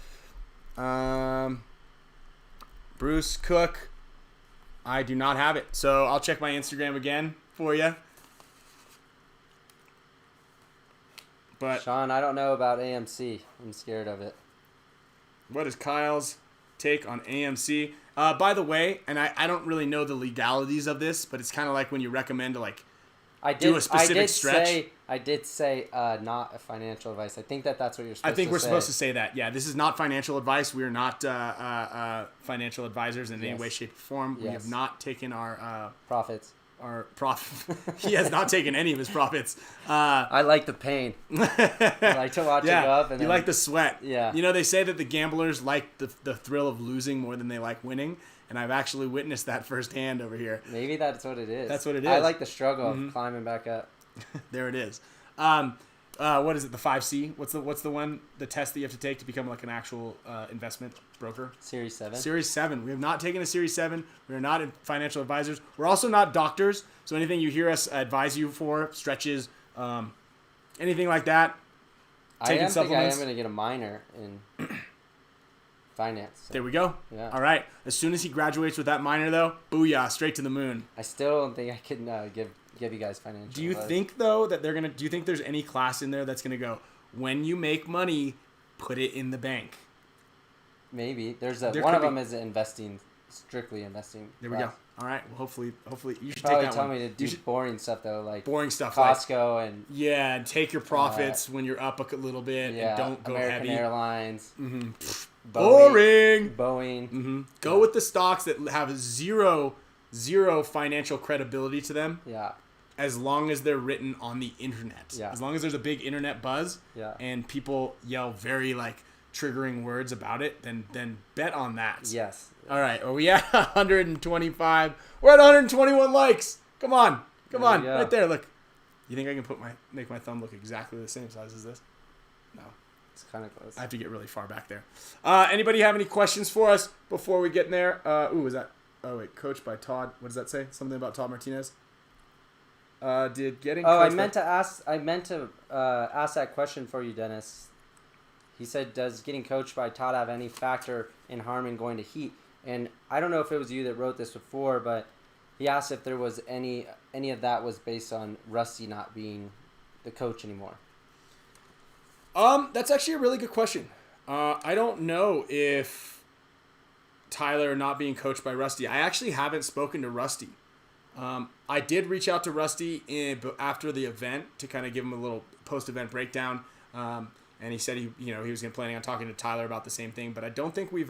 Bruce Cook, I do not have it. So I'll check my Instagram again for you. But Sean, I don't know about AMC. I'm scared of it. What is Kyle's take on AMC? By the way, and I don't really know the legalities of this, but it's kind of like when you recommend to do a specific stretch. I did say not a financial advice. I think that's what you're supposed to say. I think we're supposed to say that. Yeah, this is not financial advice. We are not financial advisors in any way, shape, or form. We have not taken our profits. He has not taken any of his profits. I like the pain. I like to watch it up. And you like the sweat. Yeah. You know, they say that the gamblers like the thrill of losing more than they like winning. And I've actually witnessed that firsthand over here. Maybe that's what it is. That's what it is. I like the struggle of climbing back up. There it is. What is it? The 5C? What's the one? The test that you have to take to become like an actual investment broker? Series 7. Series 7. We have not taken a Series 7. We are not financial advisors. We're also not doctors. So anything you hear us advise you for, stretches, anything like that. I am going to get a minor in finance. So. There we go. Yeah. All right. As soon as he graduates with that minor, though, booyah, straight to the moon. I still don't think I can give you guys financial advice. Do you think, though, that they're going to... Do you think there's any class in there that's going to go, when you make money, put it in the bank? Maybe. One of them is strictly investing. There we go. All right. Well, hopefully you should probably take that tell one. me to do boring stuff, though, like boring stuff, Costco and... Yeah, and take your profits when you're up a little bit and don't go American heavy. Airlines. Mm-hmm. Boring. Mm-hmm. Go with the stocks that have zero financial credibility to them. Yeah. As long as they're written on the internet. Yeah. As long as there's a big internet buzz. Yeah. And people yell very triggering words about it, then bet on that. Yes. All right. Are we at 125? We're at 121 likes. Come on. There on. we go. Right there. Look. You think I can make my thumb look exactly the same size as this? No. It's kind of close. I have to get really far back there. Anybody have any questions for us before we get in there? Was that? Oh wait, coached by Todd. What does that say? Something about Todd Martinez. Did getting? Oh, I coached meant to ask that question for you, Dennis. He said, "Does getting coached by Todd have any factor in Harmon going to Heat?" And I don't know if it was you that wrote this before, but he asked if there was any of that was based on Rusty not being the coach anymore. That's actually a really good question. I don't know if Tyler not being coached by Rusty. I actually haven't spoken to Rusty. I did reach out to Rusty after the event to kind of give him a little post-event breakdown. And he said he was planning on talking to Tyler about the same thing. But I don't think we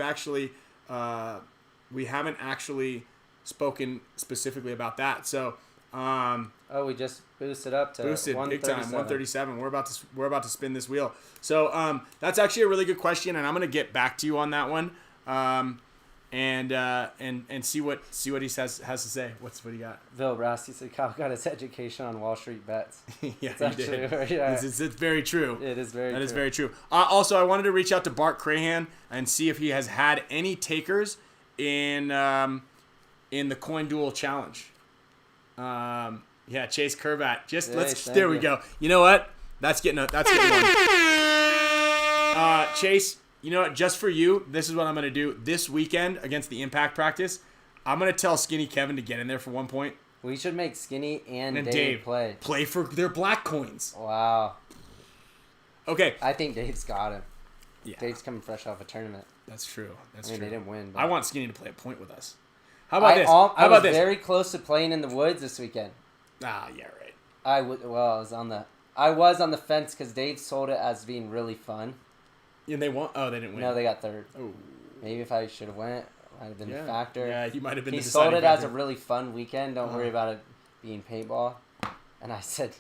haven't actually spoken specifically about that. So. We just boosted up to big time, 137. 137. We're about to spin this wheel. So that's actually a really good question, and I'm gonna get back to you on that one, and see what he has to say. What do you got? Bill Rasty said Kyle got his education on Wall Street bets. Yeah, It's he did. actually- yeah. It's very true. It is very. That is true. very true. Also, I wanted to reach out to Bart Crahan and see if he has had any takers in the Coin Duel Challenge. Chase Kerbat. There we go. You know what? That's getting one. Chase, you know what? Just for you, this is what I'm gonna do this weekend against the Impact practice. I'm gonna tell Skinny Kevin to get in there for 1 point. We should make Skinny and And Dave play for their black coins. Wow. Okay. I think Dave's got him. Yeah, Dave's coming fresh off a tournament. that's true. That's I mean, true. they didn't win. But I want Skinny to play a point with us. How about this? I was very close to playing in the woods this weekend. Ah, yeah, right. I was on the fence because Dave sold it as being really fun. And they won. Oh, they didn't win. No, they got third. Oh. Maybe if I should have went, might have been a factor. Yeah, you might have been. He the sold deciding it as factor. a really fun weekend. Don't worry about it being paintball. And I said,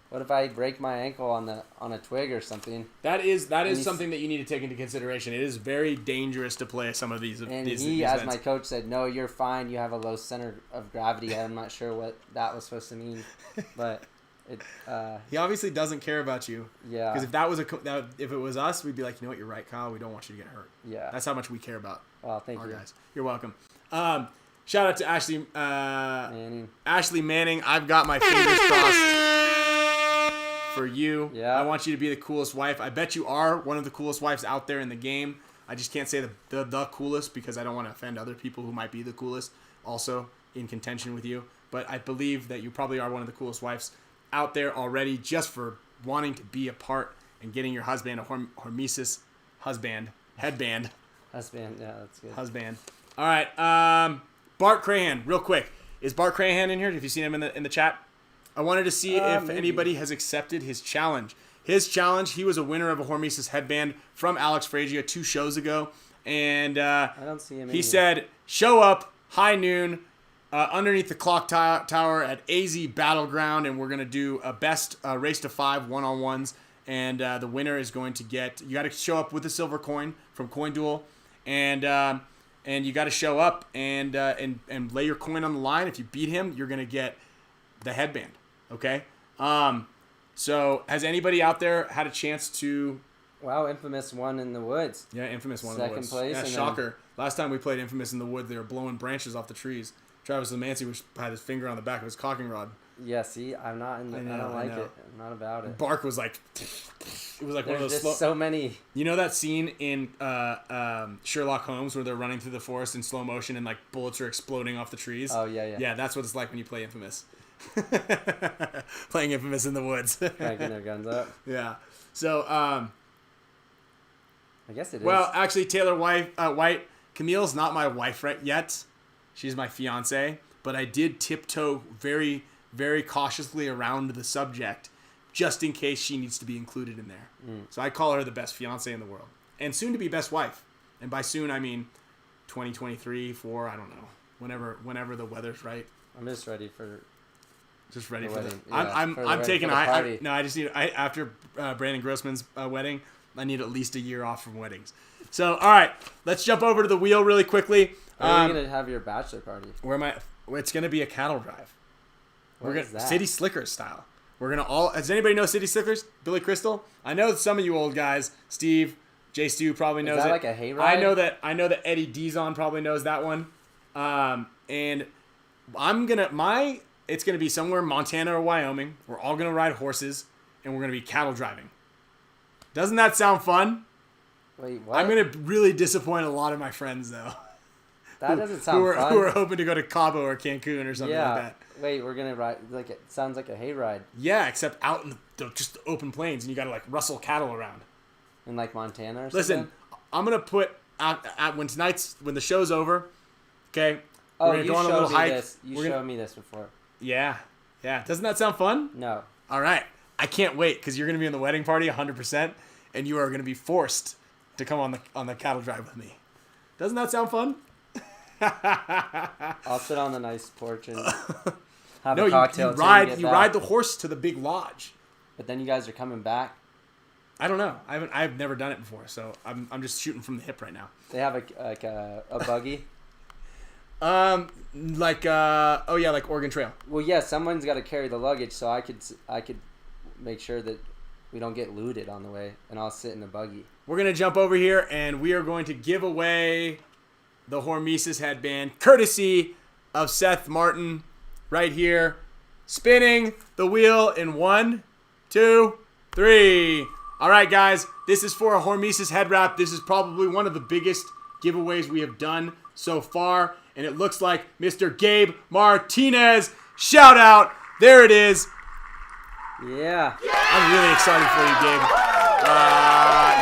what if I break my ankle on a twig or something? That is something that you need to take into consideration. It is very dangerous to play some of these. And these he, as events. my coach said, no, you're fine. You have a low center of gravity. I'm not sure what that was supposed to mean, but it. He obviously doesn't care about you. Yeah. Because if it was us, we'd be like, you know what, you're right, Kyle. We don't want you to get hurt. Yeah. That's how much we care about Well, thank our you. guys. You're welcome. Shout out to Ashley. Manning. Ashley Manning. I've got my fingers crossed for you. Yeah. I want you to be the coolest wife. I bet you are one of the coolest wives out there in the game. I just can't say the coolest because I don't want to offend other people who might be the coolest also in contention with you. But I believe that you probably are one of the coolest wives out there already just for wanting to be a part and getting your husband a HORMESIS headband. Husband, yeah, that's good. Husband. All right. Bart Crahan, real quick. Is Bart Crahan in here? Have you seen him in the chat? I wanted to see if Maybe. anybody has accepted his challenge. His challenge, he was a winner of a HORMESIS headband from Alex Frazier 2 shows ago. And I don't see him. he said, show up, high noon, underneath the clock tower at AZ Battleground, and we're going to do a best race to 5 one-on-ones. And the winner is going to get, you got to show up with a silver coin from Coin Duel. And you got to show up and lay your coin on the line. If you beat him, you're going to get the headband. Okay? So has anybody out there had a chance to... Wow, Infamous won in the woods. Yeah, Infamous won in Second the woods. place, Yeah, and shocker. Last time we played Infamous in the woods, they were blowing branches off the trees. Travis Lemancy had his finger on the back of his cocking rod. Yeah, see, I'm not in the... I don't like it. I'm not about it. Bark was like... It was like There's one of those just so many... You know that scene in Sherlock Holmes where they're running through the forest in slow motion and like bullets are exploding off the trees? Oh, yeah. Yeah, that's what it's like when you play Infamous. Playing Infamous in the woods. Cranking their guns up. Yeah. So, I guess it is. well, actually, Taylor White, Camille's not my wife right yet. She's my fiance. But I did tiptoe very, very cautiously around the subject just in case she needs to be included in there. So I call her the best fiance in the world. And soon to be best wife. And by soon, I mean 2023, 4, I don't know. Whenever the weather's right. I'm just ready for... Just ready The for wedding. the... Yeah, I'm for the taking... party. No, I just need... after Brandon Grossman's wedding, I need at least a year off from weddings. So, all right, let's jump over to the wheel really quickly. Where are you gonna have your bachelor party? Where am I? It's gonna be a cattle drive. What is that? City Slickers style. We're gonna all. Does anybody know City Slickers? Billy Crystal. I know that some of you old guys, Steve, Jay Stu probably knows Is that it. like a hayride? I know that Eddie Dizon probably knows that one. And it's gonna be somewhere in Montana or Wyoming. We're all gonna ride horses and we're gonna be cattle driving. Doesn't that sound fun? Wait, what? I'm gonna really disappoint a lot of my friends though. That doesn't sound fun. Who are hoping to go to Cabo or Cancun or something like that. Wait, we're gonna ride like it sounds like a hayride Yeah, except out in just the open plains, and you gotta like rustle cattle around. in like Montana or Listen, something. I'm gonna put out when the show's over. Okay, Oh, we're gonna you go on a showed little me hike. this. You We're showed me this before. Yeah. Doesn't that sound fun? No. All right, I can't wait because you're gonna be in the wedding party 100%, and you are gonna be forced to come on the cattle drive with me. Doesn't that sound fun? I'll sit on the nice porch and have No, a cocktail. you till ride get back. ride the horse to the big lodge. But then you guys are coming back. I don't know. I've never done it before, so I'm just shooting from the hip right now. They have a buggy. Like Oregon Trail. Well, yeah, someone's got to carry the luggage, so I could make sure that we don't get looted on the way, and I'll sit in the buggy. We're gonna jump over here, and we are going to give away the HORMESIS headband, courtesy of Seth Martin, right here, spinning the wheel in 1, 2, 3. All right, guys, this is for a HORMESIS head wrap. This is probably one of the biggest giveaways we have done so far, and it looks like Mr. Gabe Martinez. Shout out! There it is. Yeah. I'm really excited for you, Gabe.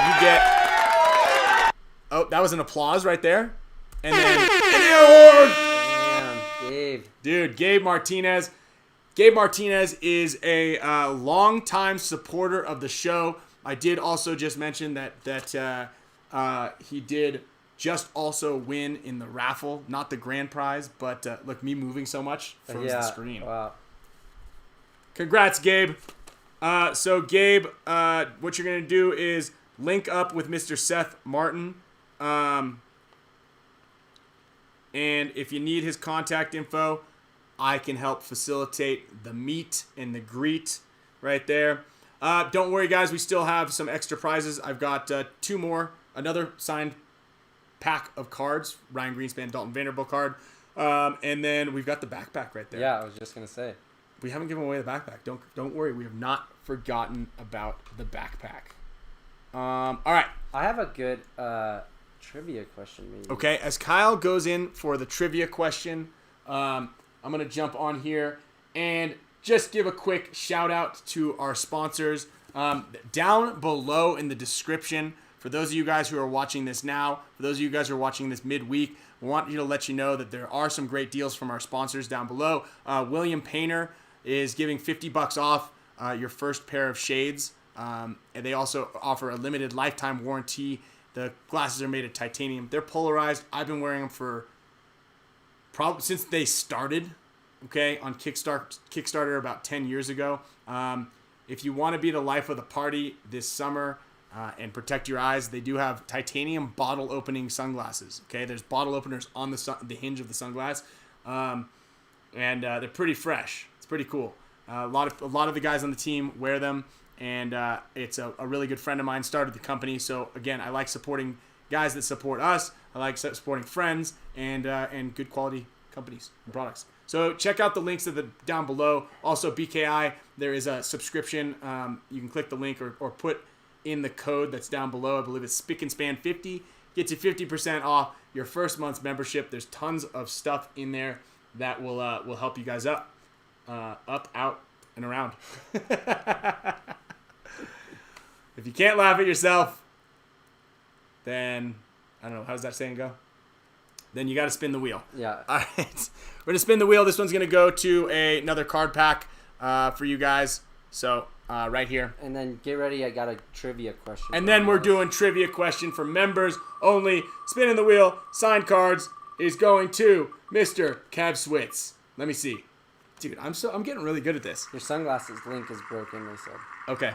You get... Oh, that was an applause right there. And then... Damn, Dave. Dude, Gabe Martinez. Gabe Martinez is a longtime supporter of the show. I did also just mention that he did just also win in the raffle. Not the grand prize, but look, me moving so much froze the screen. Wow. Congrats, Gabe. So, Gabe, what you're going to do is link up with Mr. Seth Martin. And if you need his contact info, I can help facilitate the meet and the greet right there. Don't worry, guys. We still have some extra prizes. I've got 2 more. Another signed pack of cards. Ryan Greenspan, Dalton Vanderbilt card. And then we've got the backpack right there. Yeah, I was just gonna say. We haven't given away the backpack. Don't worry. We have not forgotten about the backpack. All right. I have a good trivia question, maybe. Okay. As Kyle goes in for the trivia question, I'm going to jump on here and just give a quick shout out to our sponsors. Down below in the description, for those of you guys who are watching this now, for those of you guys who are watching this midweek, we want you to let you know that there are some great deals from our sponsors down below. William Painter is giving $50 off your first pair of shades. And they also offer a limited lifetime warranty. The glasses are made of titanium. They're polarized. I've been wearing them for probably since they started, okay, on Kickstarter about 10 years ago. If you want to be the life of the party this summer and protect your eyes, they do have titanium bottle opening sunglasses. Okay, there's bottle openers on the hinge of the sunglass, and they're pretty fresh. It's pretty cool. A lot of the guys on the team wear them, and it's a really good friend of mine started the company. So again, I like supporting guys that support us. I like supporting friends and good quality companies and products. So check out the links down below. Also, BKI, there is a subscription. You can click the link or put in the code that's down below. I believe it's Spick and Span 50. Gets you 50% off your first month's membership. There's tons of stuff in there that will help you guys up, out, and around. If you can't laugh at yourself, then I don't know. How does that saying go? Then you got to spin the wheel. Yeah. All right. We're going to spin the wheel. This one's going to go to another card pack for you guys. So right here. And then get ready. I got a trivia question. And then we're doing trivia question for members only. Spinning the wheel. Signed cards is going to Mr. Kev Switz. Let me see. Dude, I'm getting really good at this. Your sunglasses link is broken, they said. Okay.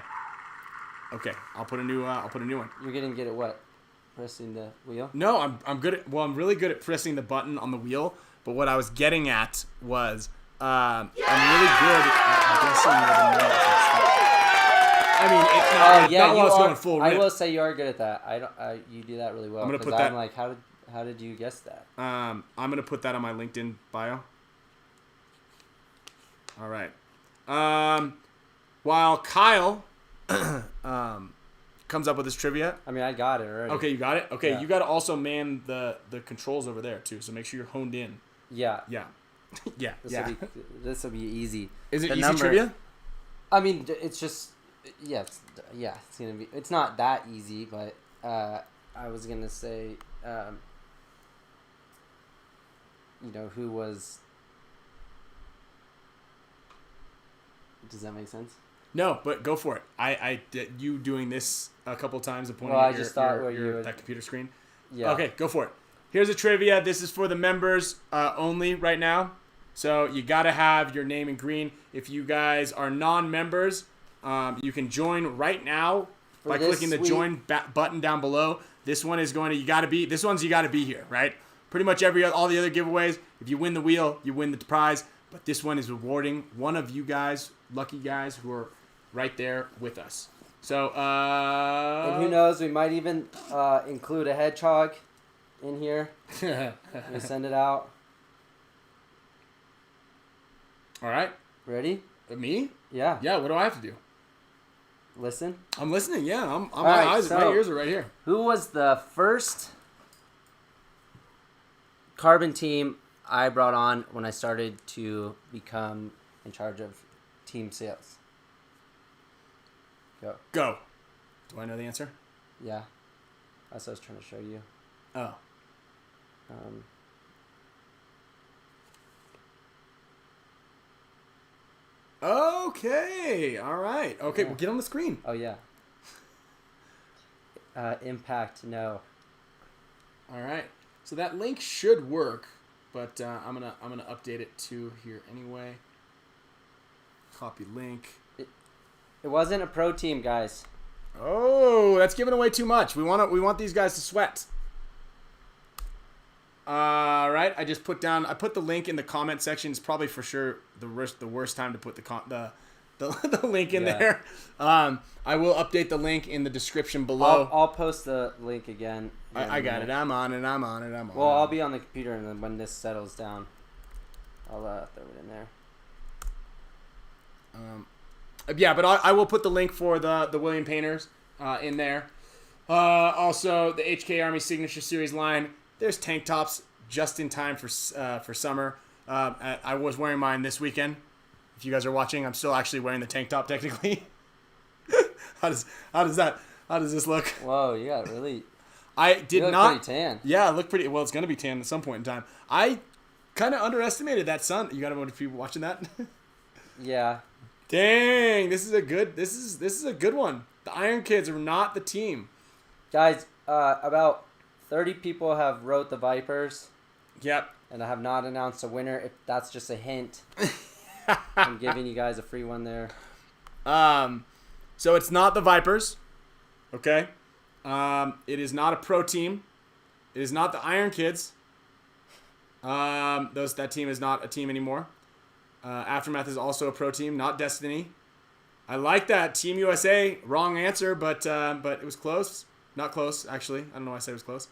Okay, I'll put a new one. You're gonna get it what? Pressing the wheel? No, I'm good at. Well, I'm really good at pressing the button on the wheel. But what I was getting at was I'm really good at guessing where the numbers are. I mean, it's not, not while it's going full I rip. will say you are good at that. You do that really well. I'm gonna 'cause put that- I'm like, how did you guess that? I'm gonna put that on my LinkedIn bio. All right. While Kyle comes up with his trivia. I mean, I got it already. Okay, you got it. Okay, Yeah. you got to also man the controls over there too. So make sure you're honed in. Yeah. Yeah. Yeah. This will be easy. Is it The easy number- trivia? I mean, it's just it's gonna be. It's not that easy, but I was gonna say, who was. Does that make sense? No, but go for it. I did you doing this a couple times and pointing Well, I at just thought what you your would- that computer screen. Yeah. Okay, go for it. Here's a trivia. This is for the members only right now. So you got to have your name in green. If you guys are non-members, you can join right now by clicking the join button down below. This one is going to you got to be here, right? Pretty much all the other giveaways. If you win the wheel, you win the prize. But this one is rewarding one of you guys, lucky guys who are right there with us. So And who knows? We might even include a hedgehog in here. We send it out. All right. Ready? Me? Yeah. Yeah. What do I have to do? Listen. I'm listening. Yeah. All my right, eyes, my so- ears are right here. Who was the first carbon team I brought on when I started to become in charge of team sales? Go. Do I know the answer? Yeah. That's what I was trying to show you. Oh. Okay. All right. Okay. Yeah. Well, get on the screen. Oh, yeah. Impact, no. All right. So that link should work, but I'm gonna update it to here anyway. Copy link. It wasn't a pro team, guys. Oh, that's giving away too much. We want these guys to sweat. All right. I put the link in the comment section. It's probably for sure the worst time to put the link in there. I will update the link in the description below. I'll post the link again. I got it. I'm on it. Well, I'll be on the computer, and then when this settles down, I'll throw it in there. Yeah, but I will put the link for the William Painters in there. Also, the HK Army Signature Series line. There's tank tops just in time for summer. I was wearing mine this weekend. If you guys are watching, I'm still actually wearing the tank top technically. How does this look? Whoa, you got really. I did You look not. pretty tan. Yeah, it looked pretty. Well, it's gonna be tan at some point in time. I kind of underestimated that sun. You got a bunch of people watching that. Yeah. Dang, this is a good one. The Iron Kids are not the team. Guys, about 30 people have wrote the Vipers, Yep. and I have not announced a winner. If that's just a hint, I'm giving you guys a free one there. So it's not the Vipers. Okay. It is not a pro team. It is not the Iron Kids. That team is not a team anymore. Aftermath is also a pro team, not Destiny. I like that. Team USA, wrong answer, but it was close. Not close, actually. I don't know why I said it was close.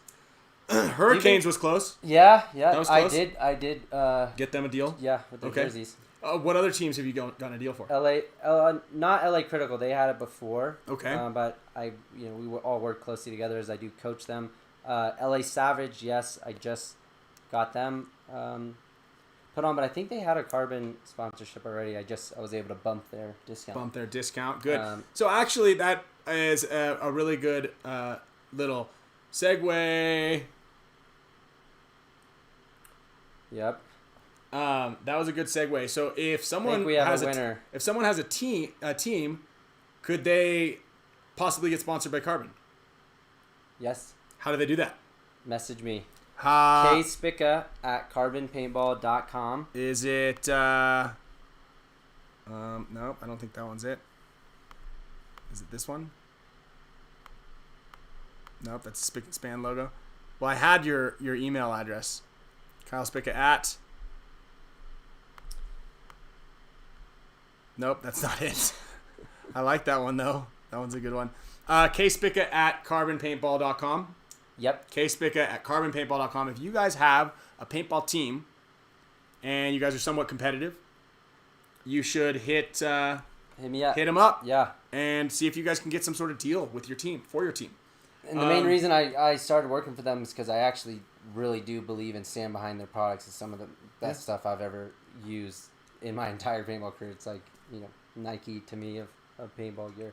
Hurricanes was close. Yeah, That was close? I did. Get them a deal. Yeah, with the Okay. jerseys. What other teams have you gotten a deal for? Not LA Critical. They had it before. Okay. But we all work closely together as I do coach them. LA Savage, yes, I just got them put on, but I think they had a carbon sponsorship already. I was able to bump their discount. Good. Um, So actually, that is a really good little segue. Yep. That was a good segue. So if I someone think we have has a winner. if someone has a team, could they possibly get sponsored by Carbon? Yes. How do they do that? Message me. Uh, Kspicka at carbonpaintball.com. Is it? No, I don't think that one's it. Is it this one? Nope, that's the Spick Span logo. Well, I had your email address. Kyle Spicka at. Nope, that's not it. I like that one, though. That one's a good one. Kspicka at carbonpaintball.com. Yep. Kspicka at carbonpaintball.com. If you guys have a paintball team and you guys are somewhat competitive, you should hit me up. hit them up. Yeah. And see if you guys can get some sort of deal with your team, for your team. And the main reason I started working for them is because I actually really do believe and stand behind their products. It's some of the best stuff I've ever used in my entire paintball career. It's like, Nike to me of paintball gear.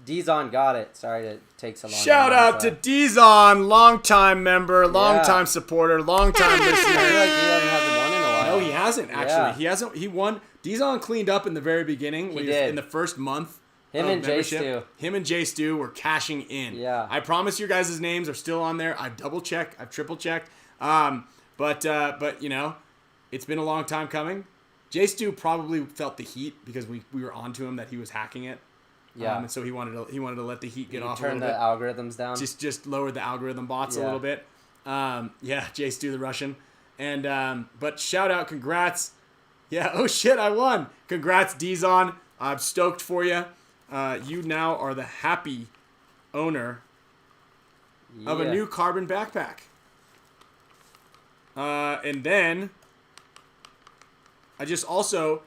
Dizon got it. Sorry to take so long. Shout out to Dizon, longtime member, longtime supporter, longtime I feel listener. like Dizon hasn't won in a while. No, he hasn't actually. Yeah. He hasn't. He won. Dizon cleaned up in the very beginning. He did. In the first month. Him of and Jay membership. Stu. Him and Jay Stu were cashing in. Yeah. I promise your guys' names are still on there. I've double checked. I've triple checked. But it's been a long time coming. Jay Stu probably felt the heat because we were onto him that he was hacking it. Yeah. And so he wanted to let the heat get off a Turn little the bit. algorithms down. Just lowered the algorithm bots a little bit. Jay Stu the Russian. And but shout out, congrats. Yeah, oh shit, I won. Congrats, Dizon. I'm stoked for you. You now are the happy owner of a new carbon backpack. And then I just also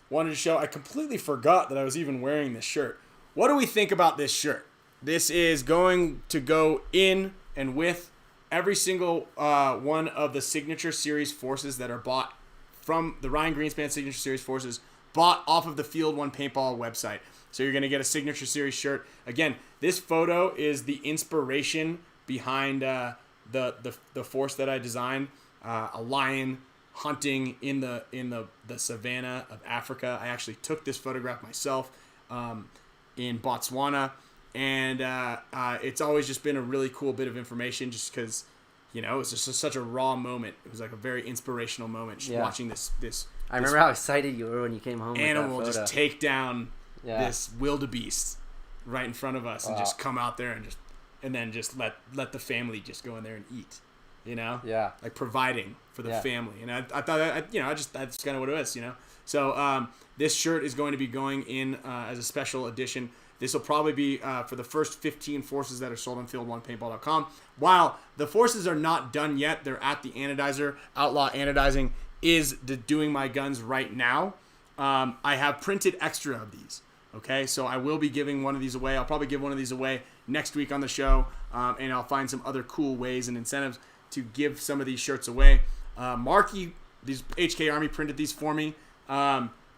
wanted to show, I completely forgot that I was even wearing this shirt. What do we think about this shirt? This is going to go in and with every single one of the Signature Series forces that are bought from the Ryan Greenspan Signature Series forces, bought off of the Field One Paintball website. So you're going to get a Signature Series shirt. Again, this photo is the inspiration behind the force that I designed. A lion hunting in the savannah of Africa. I actually took this photograph myself in Botswana, and it's always just been a really cool bit of information, just because it's just such a raw moment. It was like a very inspirational moment, just watching this. I remember how excited you were when you came home. Animal with that photo. just take down this wildebeest right in front of us, and just come out there and then just let the family just go in there and eat. Like providing for the family. And I thought that's kind of what it was. So this shirt is going to be going in as a special edition. This will probably be for the first 15 forces that are sold on field1paintball.com. While the forces are not done yet, they're at the anodizer. Outlaw Anodizing is doing my guns right now. I have printed extra of these. Okay, so I will be giving one of these away. I'll probably give one of these away next week on the show, and I'll find some other cool ways and incentives to give some of these shirts away. Marky, these HK Army printed these for me.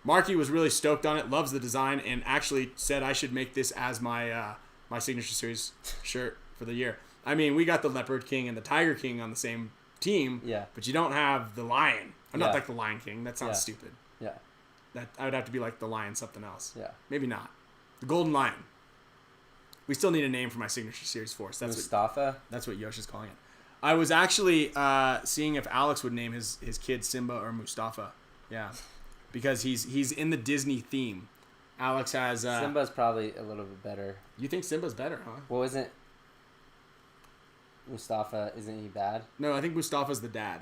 Marky was really stoked on it, loves the design, and actually said I should make this as my my Signature Series shirt for the year. I mean, we got the Leopard King and the Tiger King on the same team, but you don't have the Lion. I'm not like the Lion King. That sounds stupid. Yeah. That I would have to be like the Lion something else. Yeah. Maybe not. The Golden Lion. We still need a name for my Signature Series force. That's Mustafa? That's what Yosh is calling it. I was actually seeing if Alex would name his kid Simba or Mustafa. Yeah. Because he's in the Disney theme. Alex has... Simba's probably a little bit better. You think Simba's better, huh? Well, isn't Mustafa, isn't he bad? No, I think Mustafa's the dad.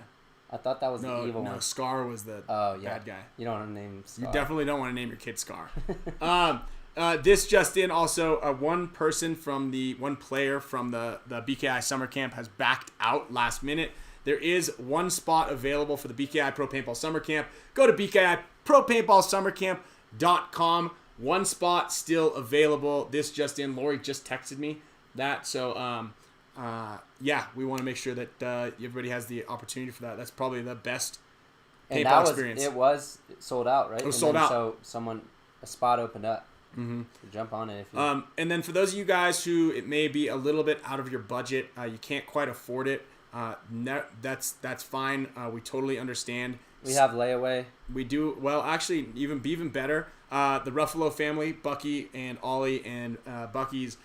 I thought that was the evil one. No, Scar was the bad guy. You don't want to name Scar. You definitely don't want to name your kid Scar. This just in, also, one player from the BKI Summer Camp has backed out last minute. There is one spot available for the BKI Pro Paintball Summer Camp. Go to BKIProPaintballSummerCamp.com. One spot still available. This just in. Lori just texted me that. So, we want to make sure that everybody has the opportunity for that. That's probably the best paintball experience. It was sold out, right? It was sold out. So a spot opened up. Mm-hmm. Jump on it. If you... And then for those of you guys who it may be a little bit out of your budget, you can't quite afford it. That's fine. We tototally understand. We have layaway. We do. Well, actually, even better. The Ruffalo family, Bucky and Ollie, and Bucky's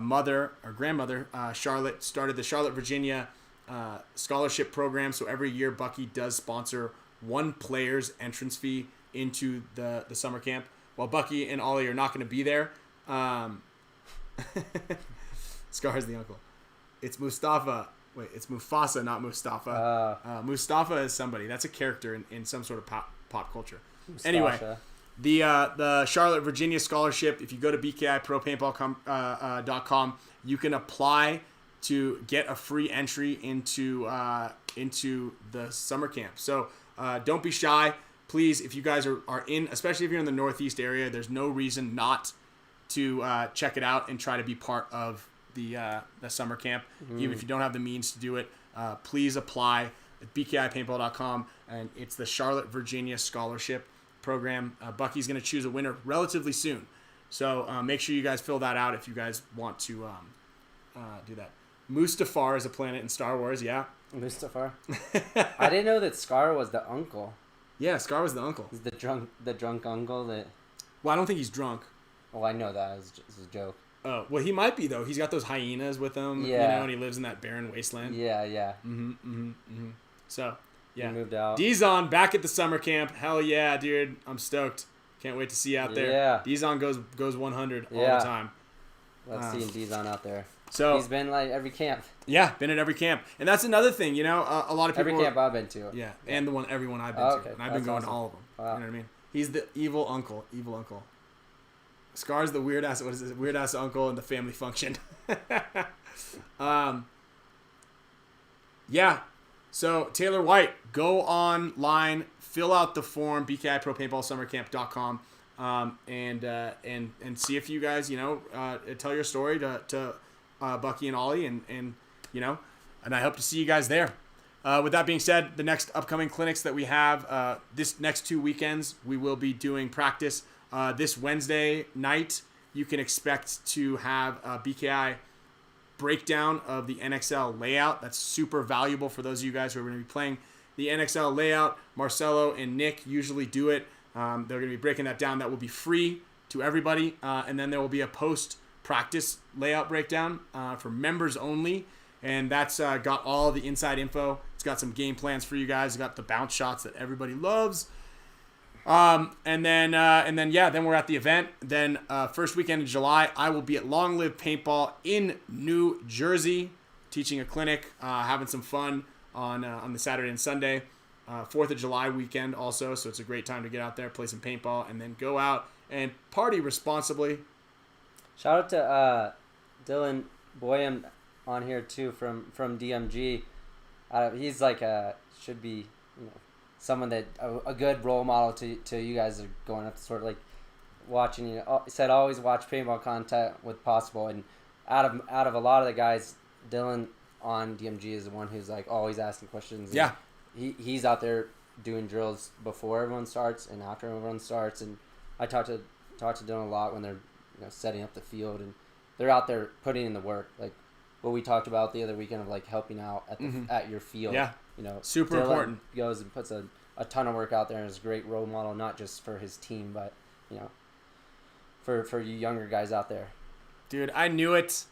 mother or grandmother, Charlotte, started the Charlotte, Virginia scholarship program. So every year, Bucky does sponsor one player's entrance fee into the summer camp. While Bucky and Ollie are not going to be there. Scar's the uncle. It's Mustafa. Wait, it's Mufasa, not Mustafa. Mustafa is somebody. That's a character in some sort of pop culture. Mustafa. Anyway, the Charlotte, Virginia scholarship, if you go to bkipropaintball.com, you can apply to get a free entry into the summer camp. So don't be shy. Please, if you guys are in, especially if you're in the Northeast area, there's no reason not to check it out and try to be part of the summer camp. Even if you don't have the means to do it, please apply at bkipaintball.com, and it's the Charlotte, Virginia scholarship program. Bucky's going to choose a winner relatively soon. So make sure you guys fill that out if you guys want to do that. Mustafar is a planet in Star Wars, yeah. Mustafar. I didn't know that Scar was the uncle. Yeah, Scar was the uncle. He's the drunk uncle that. Well, I don't think he's drunk. Oh, I know that. It's a joke. Oh, well, he might be, though. He's got those hyenas with him, and he lives in that barren wasteland. Yeah. So, yeah. He moved out. Dizon back at the summer camp. Hell yeah, dude. I'm stoked. Can't wait to see you out there. Yeah. Dizon goes 100 all the time. Love seeing Dizon out there. So he's been like every camp. Yeah, been at every camp. And that's another thing, a lot of people... Every camp I've been to. Yeah, and everyone I've been to. And I've been going to all of them. Wow. You know what I mean? He's the evil uncle. Scar's the weird-ass, weird-ass uncle in the family function. Yeah. So, Taylor White, go online, fill out the form, bkipropaintballsummercamp.com, and see if you guys, tell your story to Bucky and Ollie, and I hope to see you guys there. With that being said, the next upcoming clinics that we have, this next 2 weekends, we will be doing practice. This Wednesday night, you can expect to have a BKI breakdown of the NXL layout. That's super valuable for those of you guys who are going to be playing the NXL layout. Marcelo and Nick usually do it. They're going to be breaking that down. That will be free to everybody. And then there will be a post-practice layout breakdown for members only. And that's got all the inside info. It's got some game plans for you guys. It's got the bounce shots that everybody loves. Then we're at the event. Then first weekend in July, I will be at Long Live Paintball in New Jersey, teaching a clinic, having some fun on the Saturday and Sunday. 4th of July weekend also, so it's a great time to get out there, play some paintball, and then go out and party responsibly. Shout out to Dylan Boyum on here too from DMG. He's like should be someone that a good role model to you guys are going up to, sort of like watching. Said always watch paintball content with possible, and out of a lot of the guys, Dylan on DMG is the one who's like always asking questions. Yeah, he's out there doing drills before everyone starts and after everyone starts, and I talk to Dylan a lot when they're setting up the field, and they're out there putting in the work, like what we talked about the other weekend of like helping out at your field. Yeah. Super Dylan important. Goes and puts a ton of work out there and is a great role model, not just for his team, but for you younger guys out there. Dude, I knew it.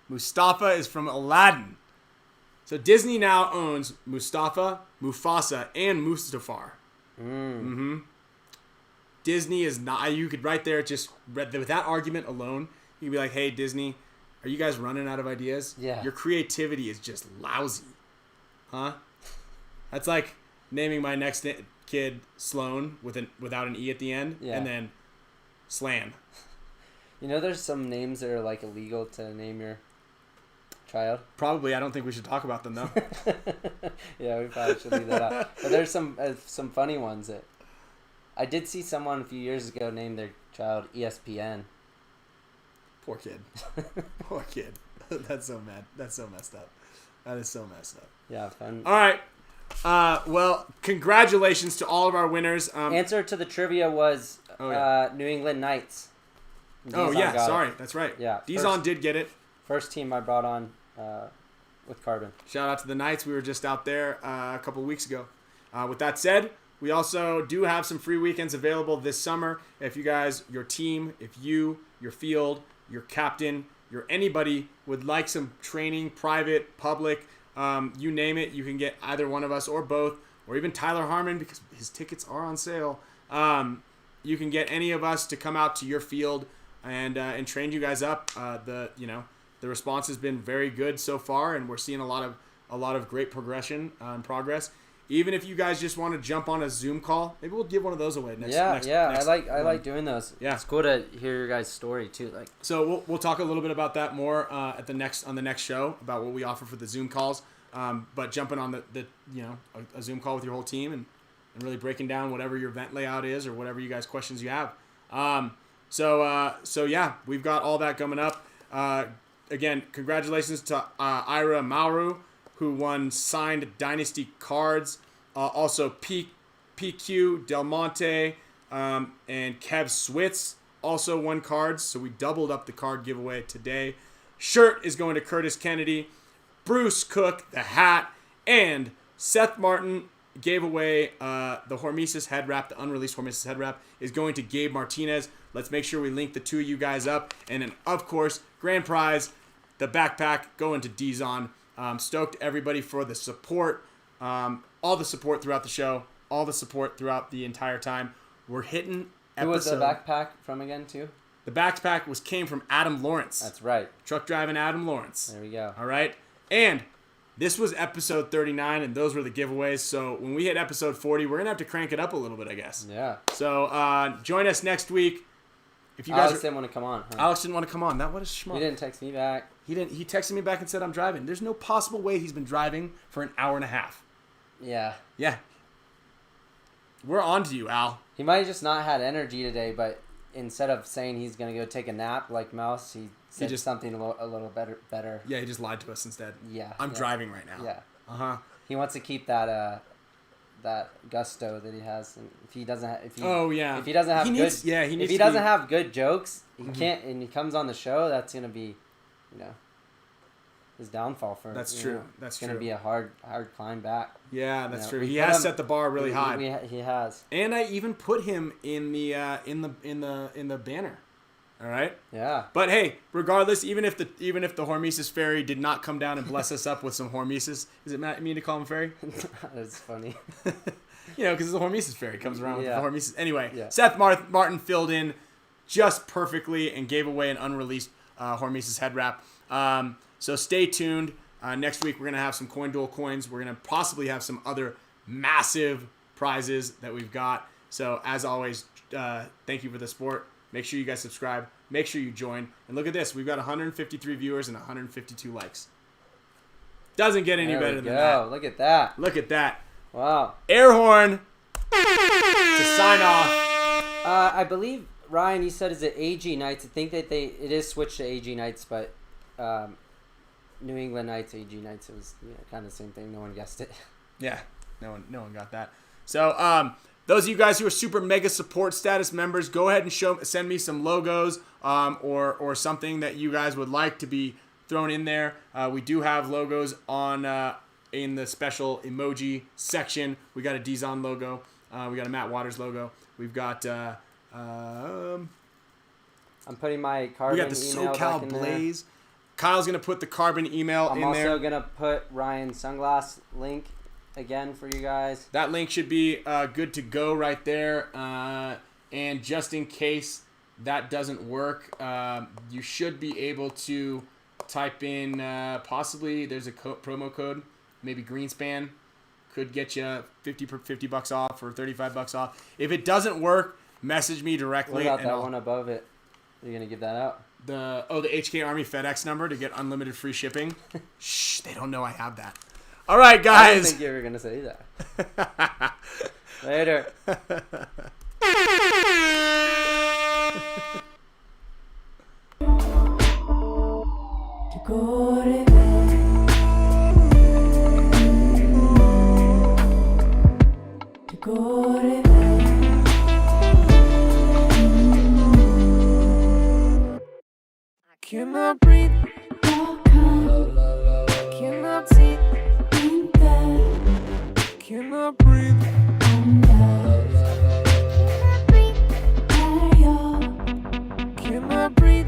Mustafa is from Aladdin. So Disney now owns Mustafa, Mufasa, and Mustafar. Disney is not... You could right there, just with that argument alone, you could be like, hey, Disney, are you guys running out of ideas? Yeah. Your creativity is just lousy. Huh? That's like naming my next kid Sloan without an E at the end, and then Slan. There's some names that are like illegal to name your child. Probably. I don't think we should talk about them though. Yeah, we probably should leave that out. But there's some funny ones that I did see someone a few years ago name their child ESPN. Poor kid. Poor kid. That's so mad. That's so messed up. That is so messed up. Yeah, fun. All right. Well, congratulations to all of our winners. Answer to the trivia was New England Knights. Sorry. That's right. Yeah. Dizon did get it. First team I brought on with Carbon. Shout out to the Knights. We were just out there a couple of weeks ago. With that said, we also do have some free weekends available this summer. If you guys, your team, your field, your captain, your anybody would like some training, private, public, you name it, you can get either one of us or both, or even Tyler Harmon because his tickets are on sale. You can get any of us to come out to your field and train you guys up. The The response has been very good so far, and we're seeing a lot of great progression and progress. Even if you guys just want to jump on a Zoom call, maybe we'll give one of those away next. I like doing those. Yeah. It's cool to hear your guys' story too. Like, so we'll talk a little bit about that more on the next show about what we offer for the Zoom calls. But jumping on a Zoom call with your whole team and really breaking down whatever your event layout is or whatever you guys questions you have. So yeah, we've got all that coming up. Again, congratulations to Ira Mauru, who won signed Dynasty cards. Also, PQ Del Monte and Kev Switz also won cards. So we doubled up the card giveaway today. Shirt is going to Curtis Kennedy, Bruce Cook, the hat, and Seth Martin gave away the HORMESIS head wrap. The unreleased HORMESIS head wrap is going to Gabe Martinez. Let's make sure we link the two of you guys up. And then, of course, grand prize, the backpack going to D-Zon. Stoked everybody for the support, all the support throughout the show, all the support throughout the entire time. We're hitting episode. who was the backpack from again too? The backpack came from Adam Lawrence. That's right. Truck driving Adam Lawrence. There we go. All right. And this was episode 39, and those were the giveaways. So when we hit episode 40, we're going to have to crank it up a little bit, I guess. Yeah. So join us next week. If you guys Alex didn't want to come on. Huh? Alex didn't want to come on. What a schmuck. He didn't text me back. He texted me back and said, I'm driving. There's no possible way he's been driving for an hour and a half. Yeah. Yeah. We're on to you, Al. He might have just not had energy today, but instead of saying he's going to go take a nap like Mouse, he said just something a little better. Yeah, he just lied to us instead. Yeah. I'm driving right now. Yeah. Uh-huh. He wants to keep that gusto that he has, and if he doesn't have good jokes, he can't, and he comes on the show, that's gonna be, his downfall for. That's true. That's gonna true. be a hard climb back. Yeah, that's true. He has set the bar really high. He has. And I even put him in the banner. All right. Yeah. But hey, regardless, even if the HORMESIS fairy did not come down and bless us up with some HORMESIS, is it mean to call him fairy? That's funny. Because the HORMESIS fairy comes around with the HORMESIS. Anyway, yeah. Seth Martin filled in just perfectly and gave away an unreleased HORMESIS head wrap. So stay tuned. Next week we're gonna have some coin duel coins. We're gonna possibly have some other massive prizes that we've got. So as always, thank you for the support. Make sure you guys subscribe. Make sure you join. And look at this. We've got 153 viewers and 152 likes. Doesn't get any better than that. Look at that. Look at that. Wow. Air horn to sign off. I believe, Ryan, you said, is it AG nights? I think that it is switched to AG nights, but New England nights, AG nights, it was kind of the same thing. No one guessed it. Yeah. No one got that. So, those of you guys who are super mega support status members, go ahead and send me some logos or something that you guys would like to be thrown in there. We do have logos on in the special emoji section. We got a D-Zon logo. We got a Matt Waters logo. We've got I'm putting my carbon email. We got the email SoCal back in Blaze. There. Kyle's gonna put the carbon email in there. I'm also gonna put Ryan's sunglass link again for you guys. That link should be good to go right there. And just in case that doesn't work, you should be able to type in possibly there's a promo code, maybe Greenspan, could get you $50 off or $35 off. If it doesn't work, message me directly. What about that one above it? Are you gonna give that out? The HK Army FedEx number to get unlimited free shipping. Shh, they don't know I have that. All right, guys. I didn't think you were gonna say that. Later. Cannot breathe, cannot see, cannot breathe. Cannot breathe,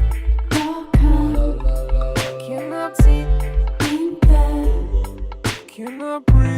cannot see, cannot breathe.